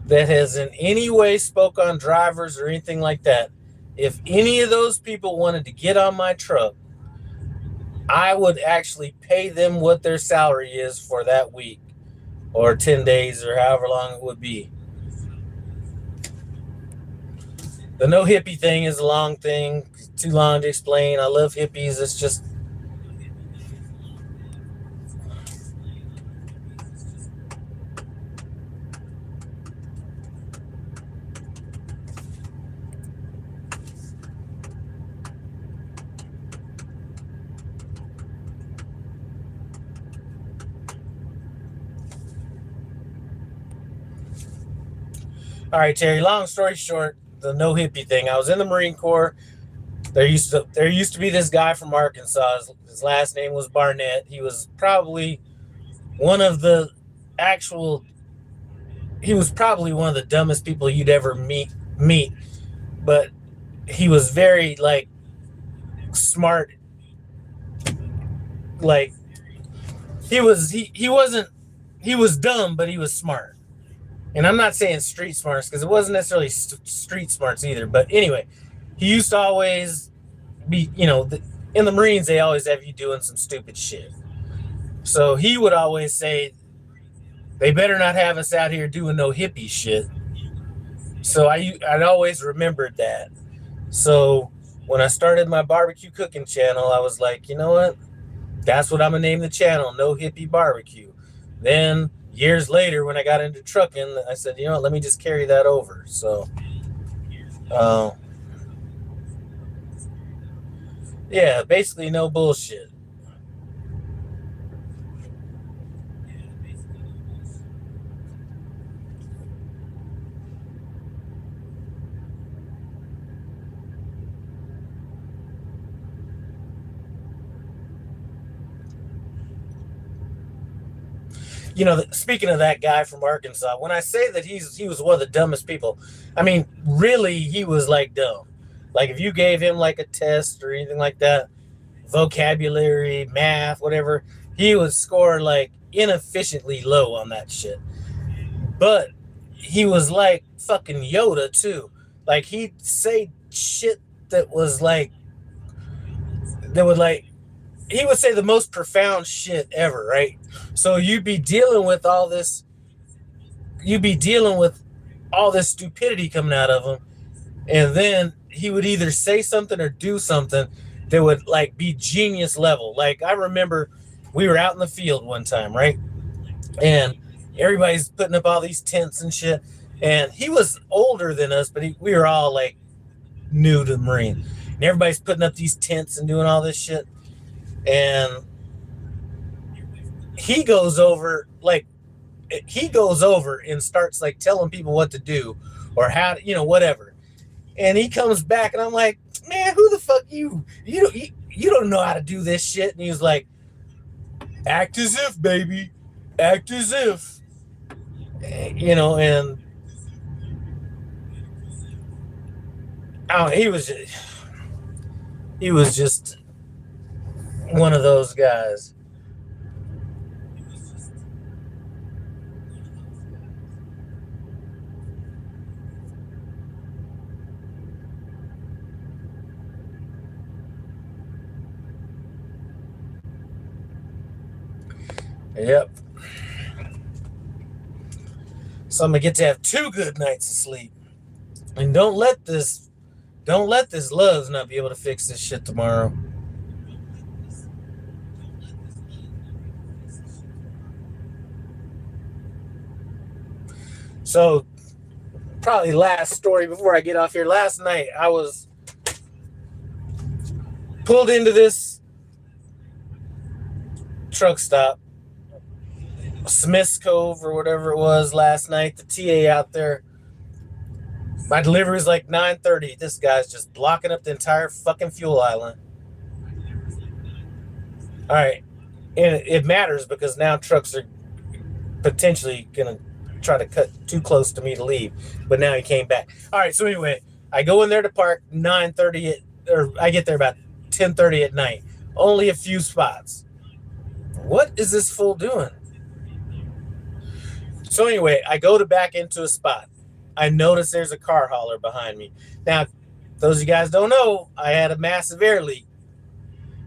that has in any way spoke on drivers or anything like that, if any of those people wanted to get on my truck, I would actually pay them what their salary is for that week or 10 days or however long it would be. The no hippie thing is a long thing, too long to explain. I love hippies. It's just, all right, Terry, long story short, the no hippie thing. I was in the Marine Corps. There used to be this guy from Arkansas. His last name was Barnett. He was probably one of the dumbest people you'd ever meet. But he was very like smart. Like he was dumb, but he was smart. And I'm not saying street smarts, because it wasn't necessarily street smarts either. But anyway, he used to always be, in the Marines, they always have you doing some stupid shit. So he would always say, they better not have us out here doing no hippie shit. So I'd always remembered that. So when I started my barbecue cooking channel, I was like, you know what? That's what I'm going to name the channel, No Hippie Barbecue. Then years later, when I got into trucking, I said, you know what, let me just carry that over. So, yeah, basically no bullshit. Speaking of that guy from Arkansas, when I say that he was one of the dumbest people, I mean, really, he was like dumb. Like if you gave him like a test or anything like that, vocabulary, math, whatever, he would score like inefficiently low on that shit. But he was like fucking Yoda too. Like he'd say shit that was like, he would say the most profound shit ever, right? So you'd be dealing with all this stupidity coming out of him, and then he would either say something or do something that would like be genius level. Like I remember we were out in the field one time, right? And everybody's putting up all these tents and shit. And he was older than us, but we were all like new to the Marine. And everybody's putting up these tents and doing all this shit. And he goes over, like, he goes over and starts like telling people what to do or how to, whatever. And he comes back and I'm like, man, who the fuck you don't know how to do this shit. And he was like, act as if, baby, act as if, and he was just one of those guys. Yep. So I'm gonna get to have 2 good nights of sleep. And don't let this Loves not be able to fix this shit tomorrow. So probably last story before I get off here. Last night I was pulled into this truck stop, Smith's Cove or whatever it was last night. The TA out there. My delivery is like 9:30. This guy's just blocking up the entire fucking fuel island. All right. And it matters because now trucks are potentially going to try to cut too close to me to leave. But now he came back. All right. So anyway, I go in there to park 9:30, or I get there about 10:30 at night. Only a few spots. What is this fool doing? So anyway, I go to back into a spot. I notice there's a car hauler behind me. Now, those of you guys don't know, I had a massive air leak.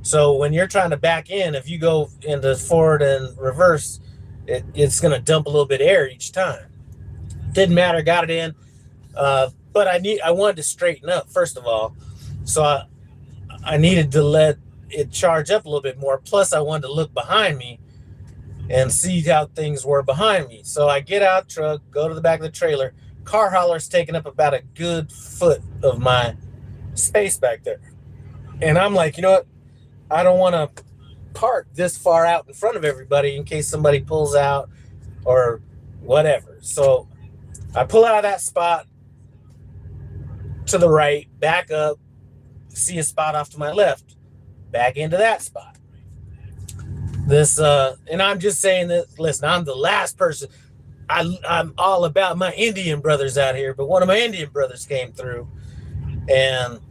So when you're trying to back in, if you go into forward and reverse, it's going to dump a little bit of air each time. Didn't matter, got it in. But I wanted to straighten up, first of all. So I needed to let it charge up a little bit more. Plus, I wanted to look behind me and see how things were behind me. So I get out truck, go to the back of the trailer. Car hauler's taking up about a good foot of my space back there. And I'm like, you know what? I don't want to park this far out in front of everybody in case somebody pulls out or whatever. So I pull out of that spot to the right, back up, see a spot off to my left, back into that spot. And I'm just saying that, listen, I'm the last person. I'm all about my Indian brothers out here, but one of my Indian brothers came through and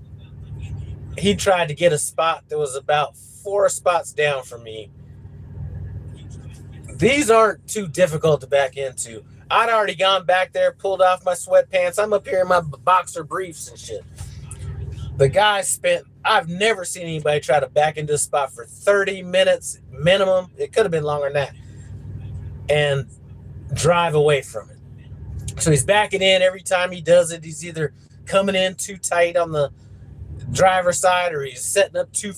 he tried to get a spot that was about 4 spots down from me. These aren't too difficult to back into. I'd already gone back there, pulled off my sweatpants. I'm up here in my boxer briefs and shit. The guy I've never seen anybody try to back into a spot for 30 minutes minimum. It could have been longer than that. And drive away from it. So he's backing in. Every time he does it, he's either coming in too tight on the driver's side, or he's setting up too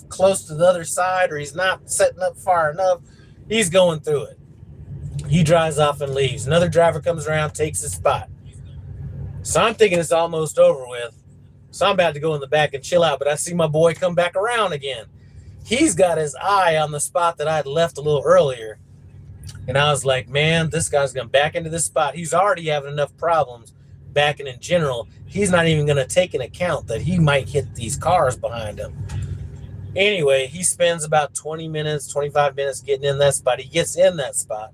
close to the other side, or he's not setting up far enough. He's going through it. He drives off and leaves. Another driver comes around, takes his spot. So I'm thinking it's almost over with. So I'm about to go in the back and chill out, but I see my boy come back around again. He's got his eye on the spot that I'd left a little earlier. And I was like, man, this guy's going to back into this spot. He's already having enough problems backing in general. He's not even going to take into account that he might hit these cars behind him. Anyway, he spends about 20 minutes, 25 minutes getting in that spot. He gets in that spot.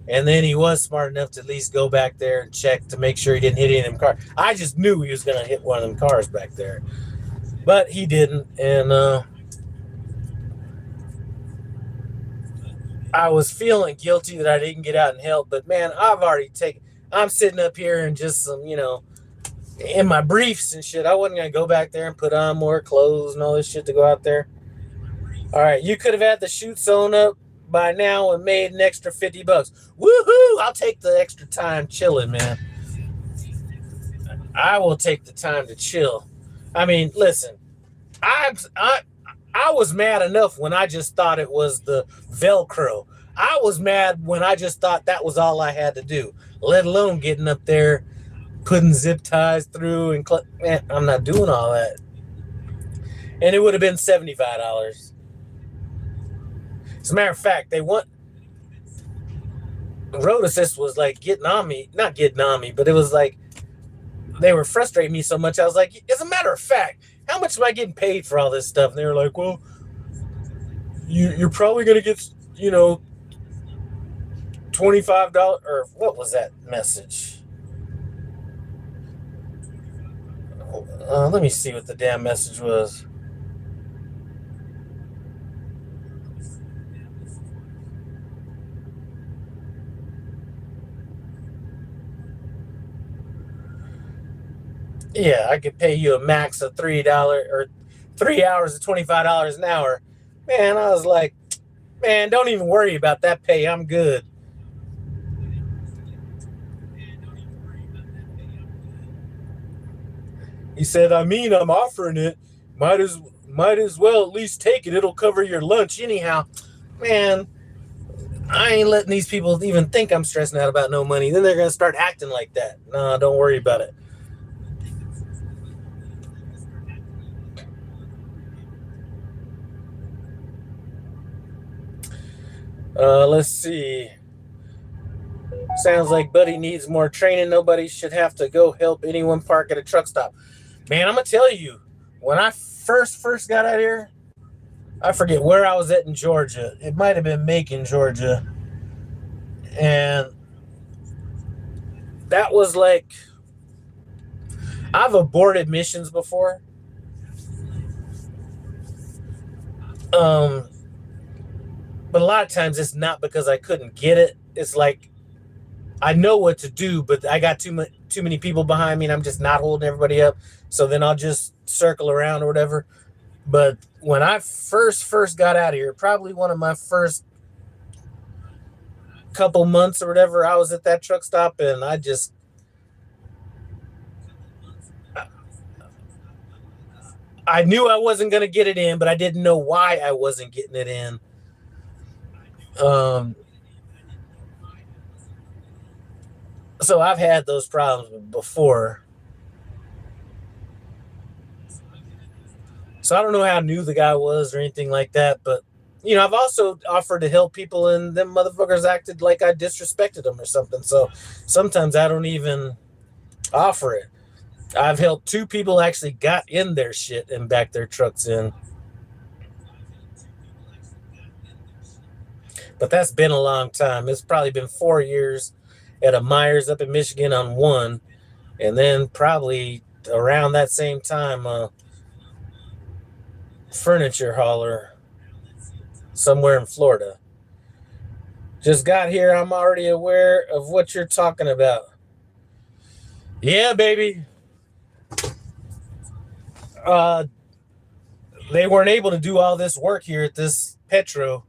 And then he was smart enough to at least go back there and check to make sure he didn't hit any of them cars. I just knew he was going to hit one of them cars back there. But he didn't. And I was feeling guilty that I didn't get out and help. But, man, I'm sitting up here and just some, in my briefs and shit. I wasn't going to go back there and put on more clothes and all this shit to go out there. All right, you could have had the chute sewn up by now and made an extra $50. Woohoo! I'll take the extra time chilling, man. I will take the time to chill. I mean, listen, I was mad enough when I just thought it was the Velcro. I was mad when I just thought that was all I had to do, let alone getting up there, putting zip ties through, and man, I'm not doing all that. And it would have been $75. As a matter of fact, road assist was like getting on me, not getting on me, but it was like they were frustrating me so much. I was like, as a matter of fact, how much am I getting paid for all this stuff? And they were like, well, you're probably gonna get, $25, or what was that message? Let me see what the damn message was. Yeah, I could pay you a max of $3 or 3 hours of $25 an hour. Man, I was like, man, don't even worry about that pay. I'm good. He said, I mean, I'm offering it. Might as well at least take it. It'll cover your lunch anyhow. Man, I ain't letting these people even think I'm stressing out about no money. Then they're gonna start acting like that. Nah, don't worry about it. Let's see. Sounds like Buddy needs more training. Nobody should have to go help anyone park at a truck stop. Man, I'm gonna tell you, when I first got out here, I forget where I was at in Georgia. It might have been Macon, Georgia, and that was like, I've aborted missions before. Um, but a lot of times it's not because I couldn't get it. It's like I know what to do, but I got too many people behind me, and I'm just not holding everybody up. So then I'll just circle around or whatever. But when I first got out of here, probably one of my first couple months or whatever, I was at that truck stop, and I knew I wasn't gonna get it in, but I didn't know why I wasn't getting it in. Um, so I've had those problems before. So I don't know how new the guy was or anything like that, but I've also offered to help people, and them motherfuckers acted like I disrespected them or something. So sometimes I don't even offer it. I've helped two people actually got in their shit and backed their trucks in, but that's been a long time. It's probably been 4 years at a Myers up in Michigan on one, and then probably around that same time, furniture hauler somewhere in Florida. Just got here. I'm already aware of what you're talking about. Yeah, baby. Uh, they weren't able to do all this work here at this Petro,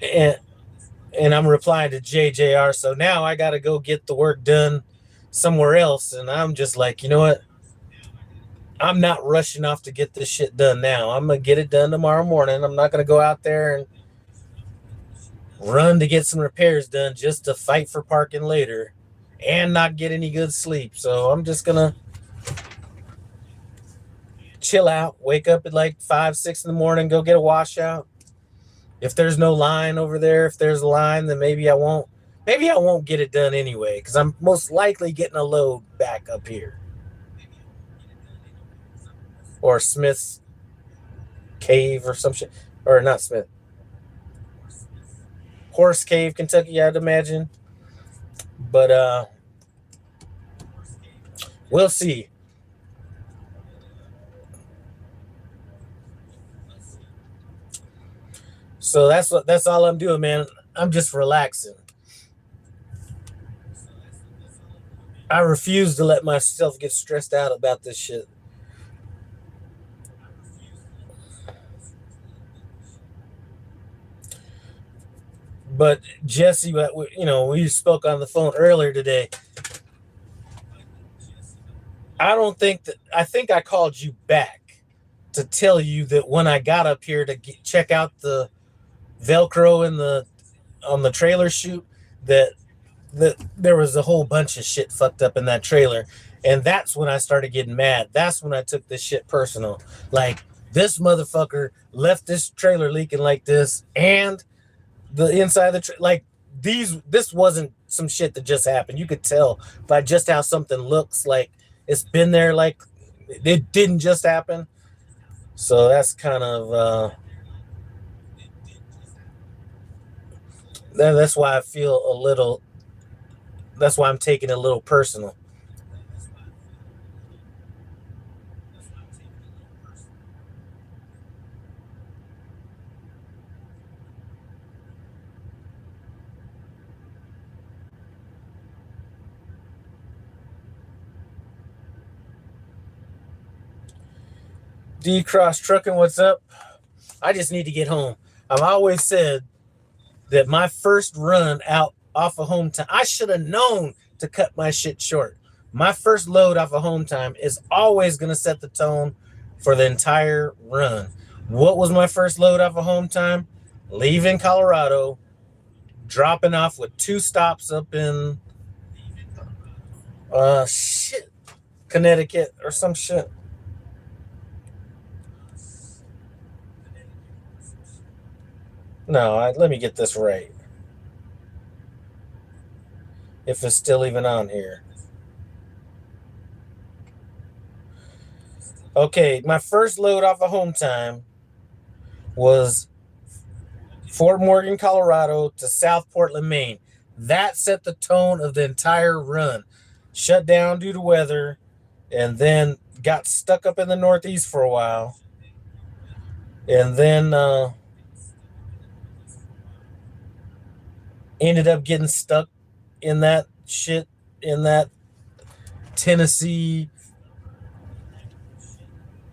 and I'm replying to JJR. So now I got to go get the work done somewhere else, and I'm just like, you know what? I'm not rushing off to get this shit done now. I'm gonna get it done tomorrow morning. I'm not gonna go out there and run to get some repairs done just to fight for parking later and not get any good sleep. So I'm just gonna chill out, wake up at like 5, 6 in the morning, go get a washout. If there's no line over there, if there's a line, then maybe I won't get it done anyway, because I'm most likely getting a load back up here. Or Smith's Cave or some shit. Or not Smith. Horse Cave, Kentucky, I'd imagine. But we'll see. So that's all I'm doing, man. I'm just relaxing. I refuse to let myself get stressed out about this shit. But Jesse, we spoke on the phone earlier today. I think I called you back to tell you that when I got up here to check out the Velcro in the on the trailer chute, that there was a whole bunch of shit fucked up in that trailer, and that's when I started getting mad. That's when I took this shit personal. Like, this motherfucker left this trailer leaking like this, and the inside of the like this wasn't some shit that just happened. You could tell by just how something looks like it's been there, like it didn't just happen. So that's kind of that's why I feel a little. That's why I'm taking it a little personal. D Cross Trucking, what's up? I just need to get home. I've always said that my first run out off of home time, I should have known to cut my shit short. My first load off of home time is always going to set the tone for the entire run. What was my first load off of home time? Leaving Colorado, dropping off with 2 stops up in Connecticut or some shit. No, let me get this right. If it's still even on here. Okay, my first load off of home time was Fort Morgan, Colorado to South Portland, Maine. That set the tone of the entire run. Shut down due to weather, and then got stuck up in the Northeast for a while. And then ended up getting stuck in that shit, in that Tennessee,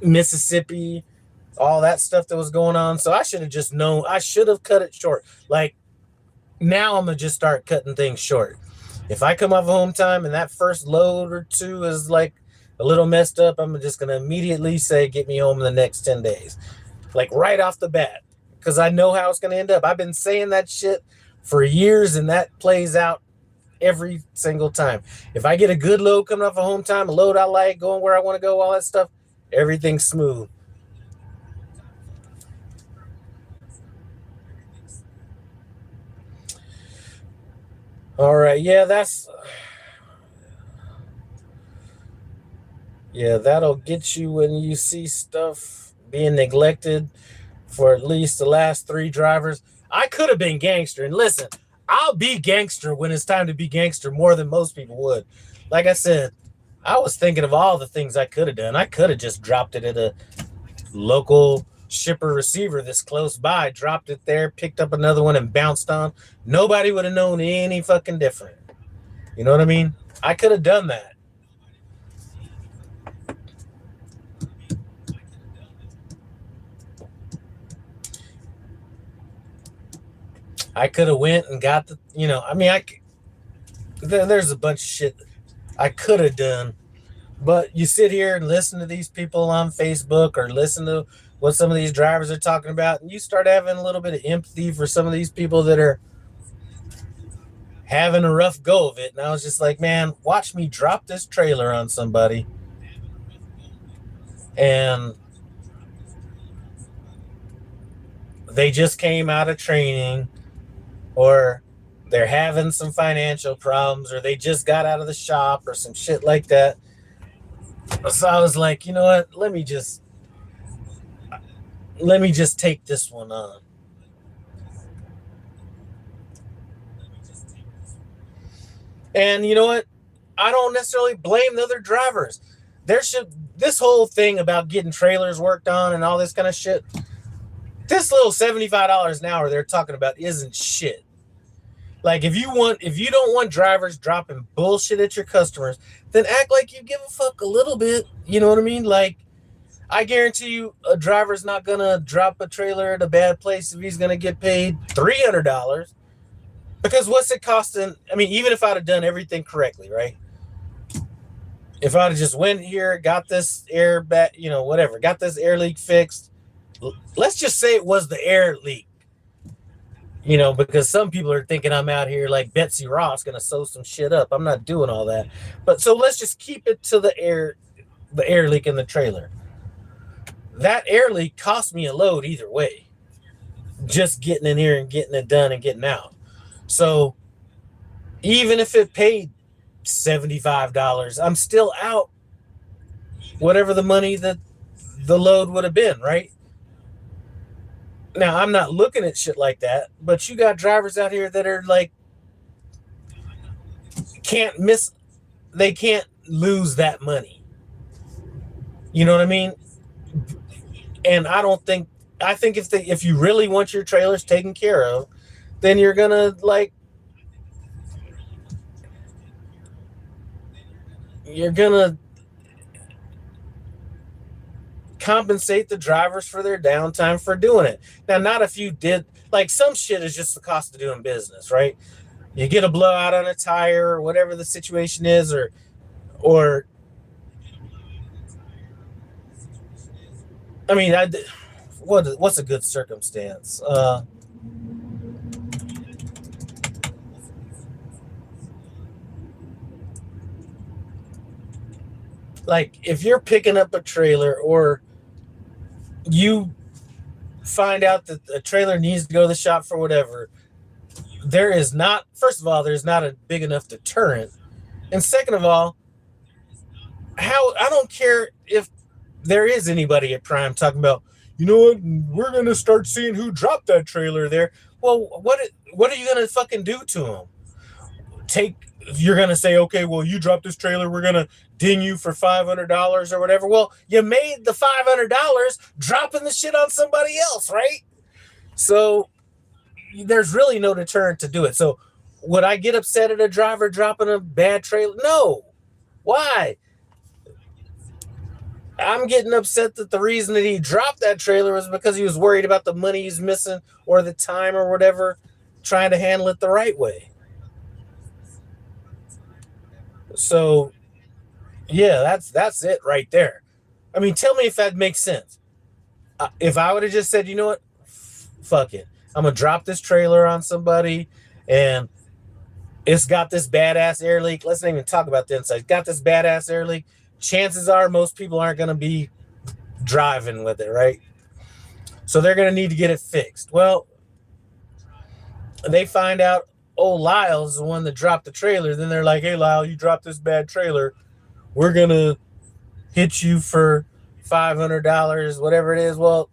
Mississippi, all that stuff that was going on. So I should have just known. I should have cut it short. Like, now I'm going to just start cutting things short. If I come off home time and that first load or 2 is like a little messed up, I'm just going to immediately say, get me home in the next 10 days. Like, right off the bat. Because I know how it's going to end up. I've been saying that shit for years, and that plays out every single time. If I get a good load coming off of home time, a load I like, going where I want to go, all that stuff, everything's smooth. All right, yeah, that'll get you when you see stuff being neglected for at least the last 3 drivers. I could have been gangster. And listen, I'll be gangster when it's time to be gangster more than most people would. Like I said, I was thinking of all the things I could have done. I could have just dropped it at a local shipper receiver that's close by, dropped it there, picked up another one, and bounced on. Nobody would have known any fucking different. You know what I mean? I could have done that. I could have went and got the, I mean, there's a bunch of shit I could have done, but you sit here and listen to these people on Facebook or listen to what some of these drivers are talking about, and you start having a little bit of empathy for some of these people that are having a rough go of it. And I was just like, man, watch me drop this trailer on somebody, and they just came out of training, or they're having some financial problems, or they just got out of the shop or some shit like that. So I was like, you know what? Let me just take this one on. And you know what? I don't necessarily blame the other drivers. This whole thing about getting trailers worked on and all this kind of shit, this little $75 an hour they're talking about isn't shit. Like, if you don't want drivers dropping bullshit at your customers, then act like you give a fuck a little bit. You know what I mean? Like, I guarantee you a driver's not gonna drop a trailer at a bad place if he's gonna get paid $300. Because what's it costing? I mean, even if I'd have done everything correctly, right? If I'd have just went here, got this air back, whatever, got this air leak fixed. Let's just say it was the air leak. Because some people are thinking I'm out here like Betsy Ross going to sew some shit up. I'm not doing all that. But so let's just keep it to the air leak in the trailer. That air leak cost me a load either way. just getting in here and getting it done and getting out. So even if it paid $75, I'm still out whatever the money that the load would have been, right? Now, I'm not looking at shit like that, but you got drivers out here that are like, can't miss, they can't lose that money. You know what I mean? And I think if you really want your trailers taken care of, then you're gonna like, you're gonna compensate the drivers for their downtime for doing it. Now, not if you did, like, some shit is just the cost of doing business, right? You get a blowout on a tire or whatever the situation is, or I mean, what's a good circumstance? Like if you're picking up a trailer, or you find out that a trailer needs to go to the shop for whatever, there is not, first of all, there's not a big enough deterrent. And second of all, how, I don't care if there is anybody at Prime talking about, you know what, we're going to start seeing who dropped that trailer there. Well, what are you going to fucking do to them? You're going to say, okay, well, you dropped this trailer, we're going to ding you for $500 or whatever. Well, you made the $500 dropping the shit on somebody else, right? So there's really no deterrent to do it. So would I get upset at a driver dropping a bad trailer? No. Why? I'm getting upset that the reason that he dropped that trailer was because he was worried about the money he's missing or the time or whatever, trying to handle it the right way. So yeah, that's it right there. I mean, tell me if that makes sense. If I would have just said, you know what, fuck it, I'm gonna drop this trailer on somebody, and it's got this badass air leak. Let's not even talk about the inside. It's got this badass air leak. Chances are most people aren't gonna be driving with it, right? So they're gonna need to get it fixed. Well, they find out, oh, Lyle's the one that dropped the trailer. Then they're like, hey, Lyle, you dropped this bad trailer. We're gonna hit you for $500, whatever it is. Well,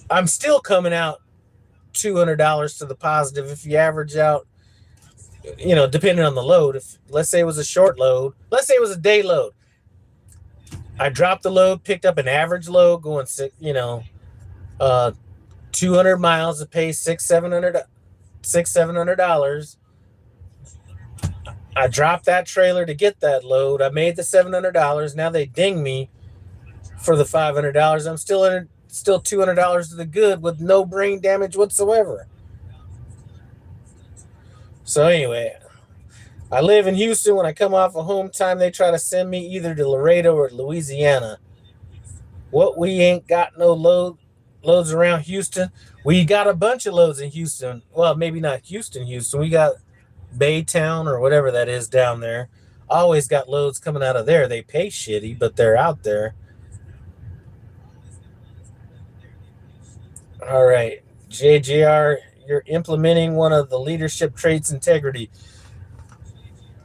I'm still coming out $200 to the positive if you average out, you know, depending on the load. If, let's say it was a short load, let's say it was a day load, I dropped the load, picked up an average load going, you know, 200 miles to pay $700. I dropped that trailer to get that load. I made the $700. Now they ding me for the $500. I'm still $200 to the good with no brain damage whatsoever. So anyway, I live in Houston. When I come off of home time, they try to send me either to Laredo or Louisiana. What, we ain't got no loads around Houston? We got a bunch of loads in Houston. Well, maybe not Houston. We got Baytown or whatever that is down there. Always got loads coming out of there. They pay shitty, but they're out there. All right, JJR, you're implementing one of the leadership traits, integrity.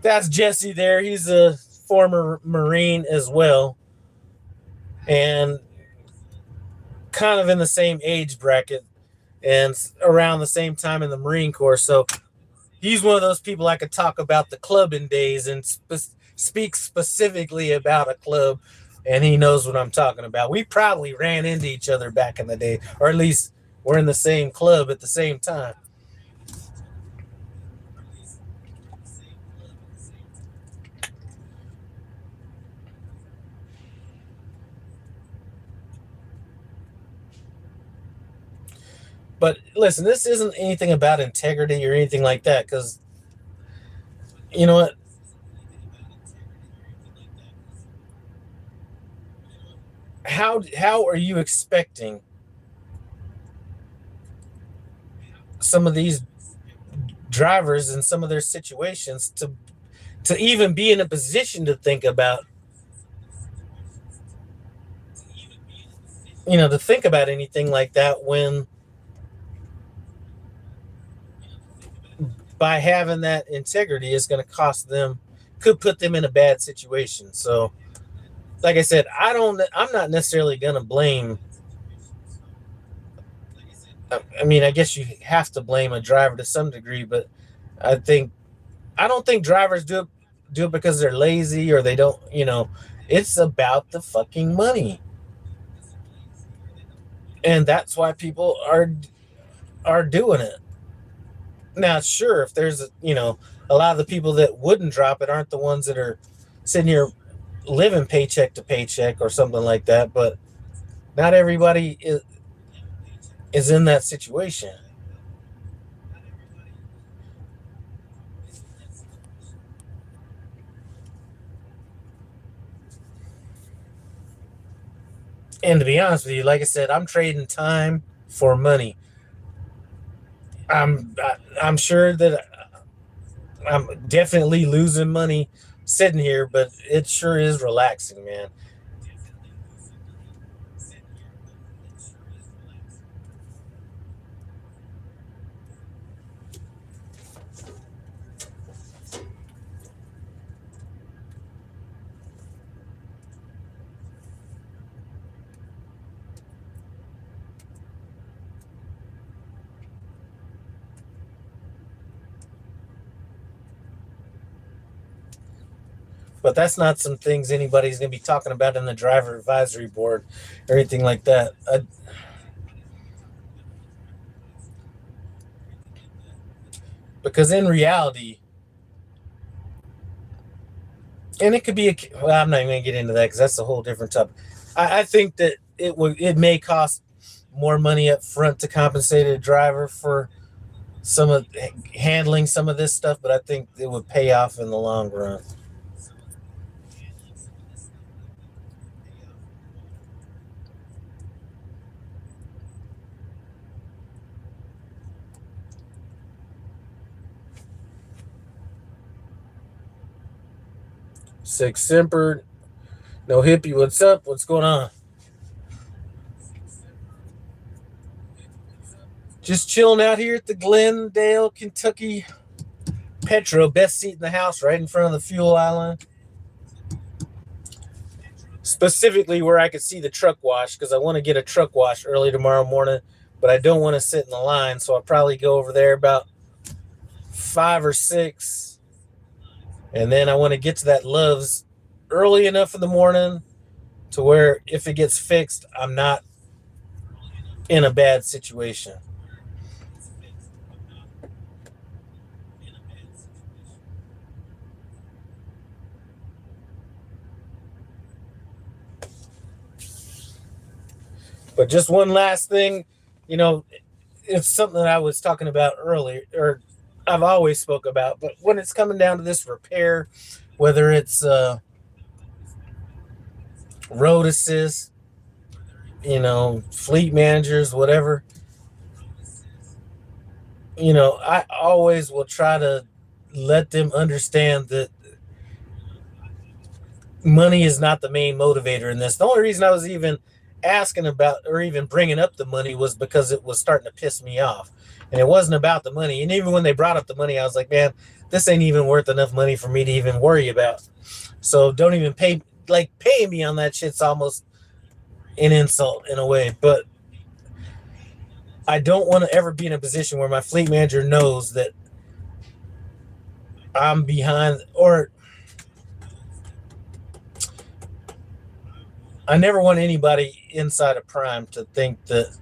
That's Jesse there. He's a former Marine as well, and kind of in the same age bracket and around the same time in the Marine Corps. So he's one of those people I could talk about the clubbing days and speak specifically about a club, and he knows what I'm talking about. We probably ran into each other back in the day, or at least we're in the same club at the same time. But listen, this isn't anything about integrity or anything like that, because you know what? How are you expecting some of these drivers in some of their situations to even be in a position to think about, to think about anything like that, when by having that integrity is going to cost them, could put them in a bad situation. So, like I said, I'm not necessarily going to blame. I mean, I guess you have to blame a driver to some degree, but I think I don't think drivers do it because they're lazy or they don't. It's about the fucking money, and that's why people are doing it. Now, sure, if there's a lot of the people that wouldn't drop it aren't the ones that are sitting here living paycheck to paycheck or something like that, but not everybody is in that situation. And to be honest with you, like I said, I'm trading time for money. I'm sure that I'm definitely losing money sitting here, but it sure is relaxing, man. But that's not some things anybody's going to be talking about in the driver advisory board or anything like that. Because in reality, and it could be well, I'm not even going to get into that because that's a whole different topic. I think that it may cost more money up front to compensate a driver for some of handling some of this stuff, but I think it would pay off in the long run. Six Simpered, No Hippie, what's up? What's going on? Just chilling out here at the Glendale, Kentucky Petro, best seat in the house, right in front of the fuel island. Specifically where I could see the truck wash because I want to get a truck wash early tomorrow morning, but I don't want to sit in the line, so I'll probably go over there about 5 or 6, and then I want to get to that Love's early enough in the morning to where if it gets fixed, I'm not in a bad situation. But just one last thing, you know, it's something that I was talking about earlier, or I've always spoke about. But when it's coming down to this repair, whether it's road assist, fleet managers, whatever, I always will try to let them understand that money is not the main motivator in this. The only reason I was even asking about or even bringing up the money was because it was starting to piss me off. And it wasn't about the money. And even when they brought up the money, I was like, man, this ain't even worth enough money for me to even worry about. So don't even paying me on that shit's almost an insult in a way. But I don't want to ever be in a position where my fleet manager knows that I'm behind, or I never want anybody inside of Prime to think that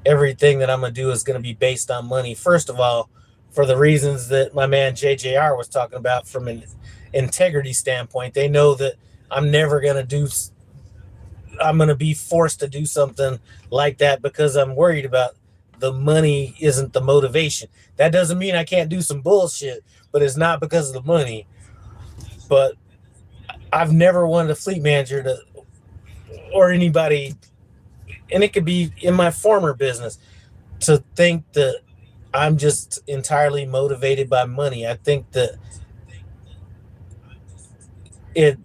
everything that I'm going to do is going to be based on money. First of all, for the reasons that my man JJR was talking about from an integrity standpoint, they know that I'm never going to I'm going to be forced to do something like that because I'm worried about the money isn't the motivation. That doesn't mean I can't do some bullshit, but it's not because of the money. But I've never wanted a fleet manager to, or anybody, and it could be in my former business, to think that I'm just entirely motivated by money. I think that it,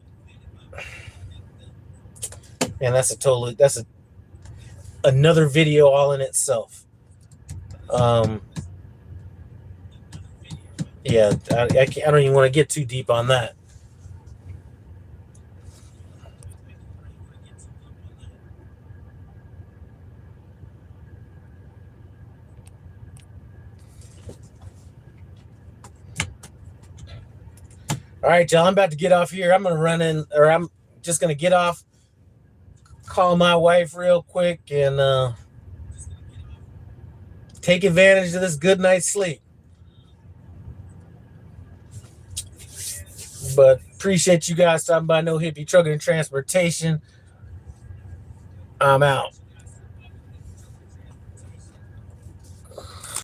and that's another video all in itself. Um, Yeah, I don't even want to get too deep on that. All right, y'all, I'm about to get off here. I'm gonna run in, or I'm just gonna get off, call my wife real quick, and take advantage of this good night's sleep. But appreciate you guys stopping by No Hippie Trucking and Transportation. I'm out.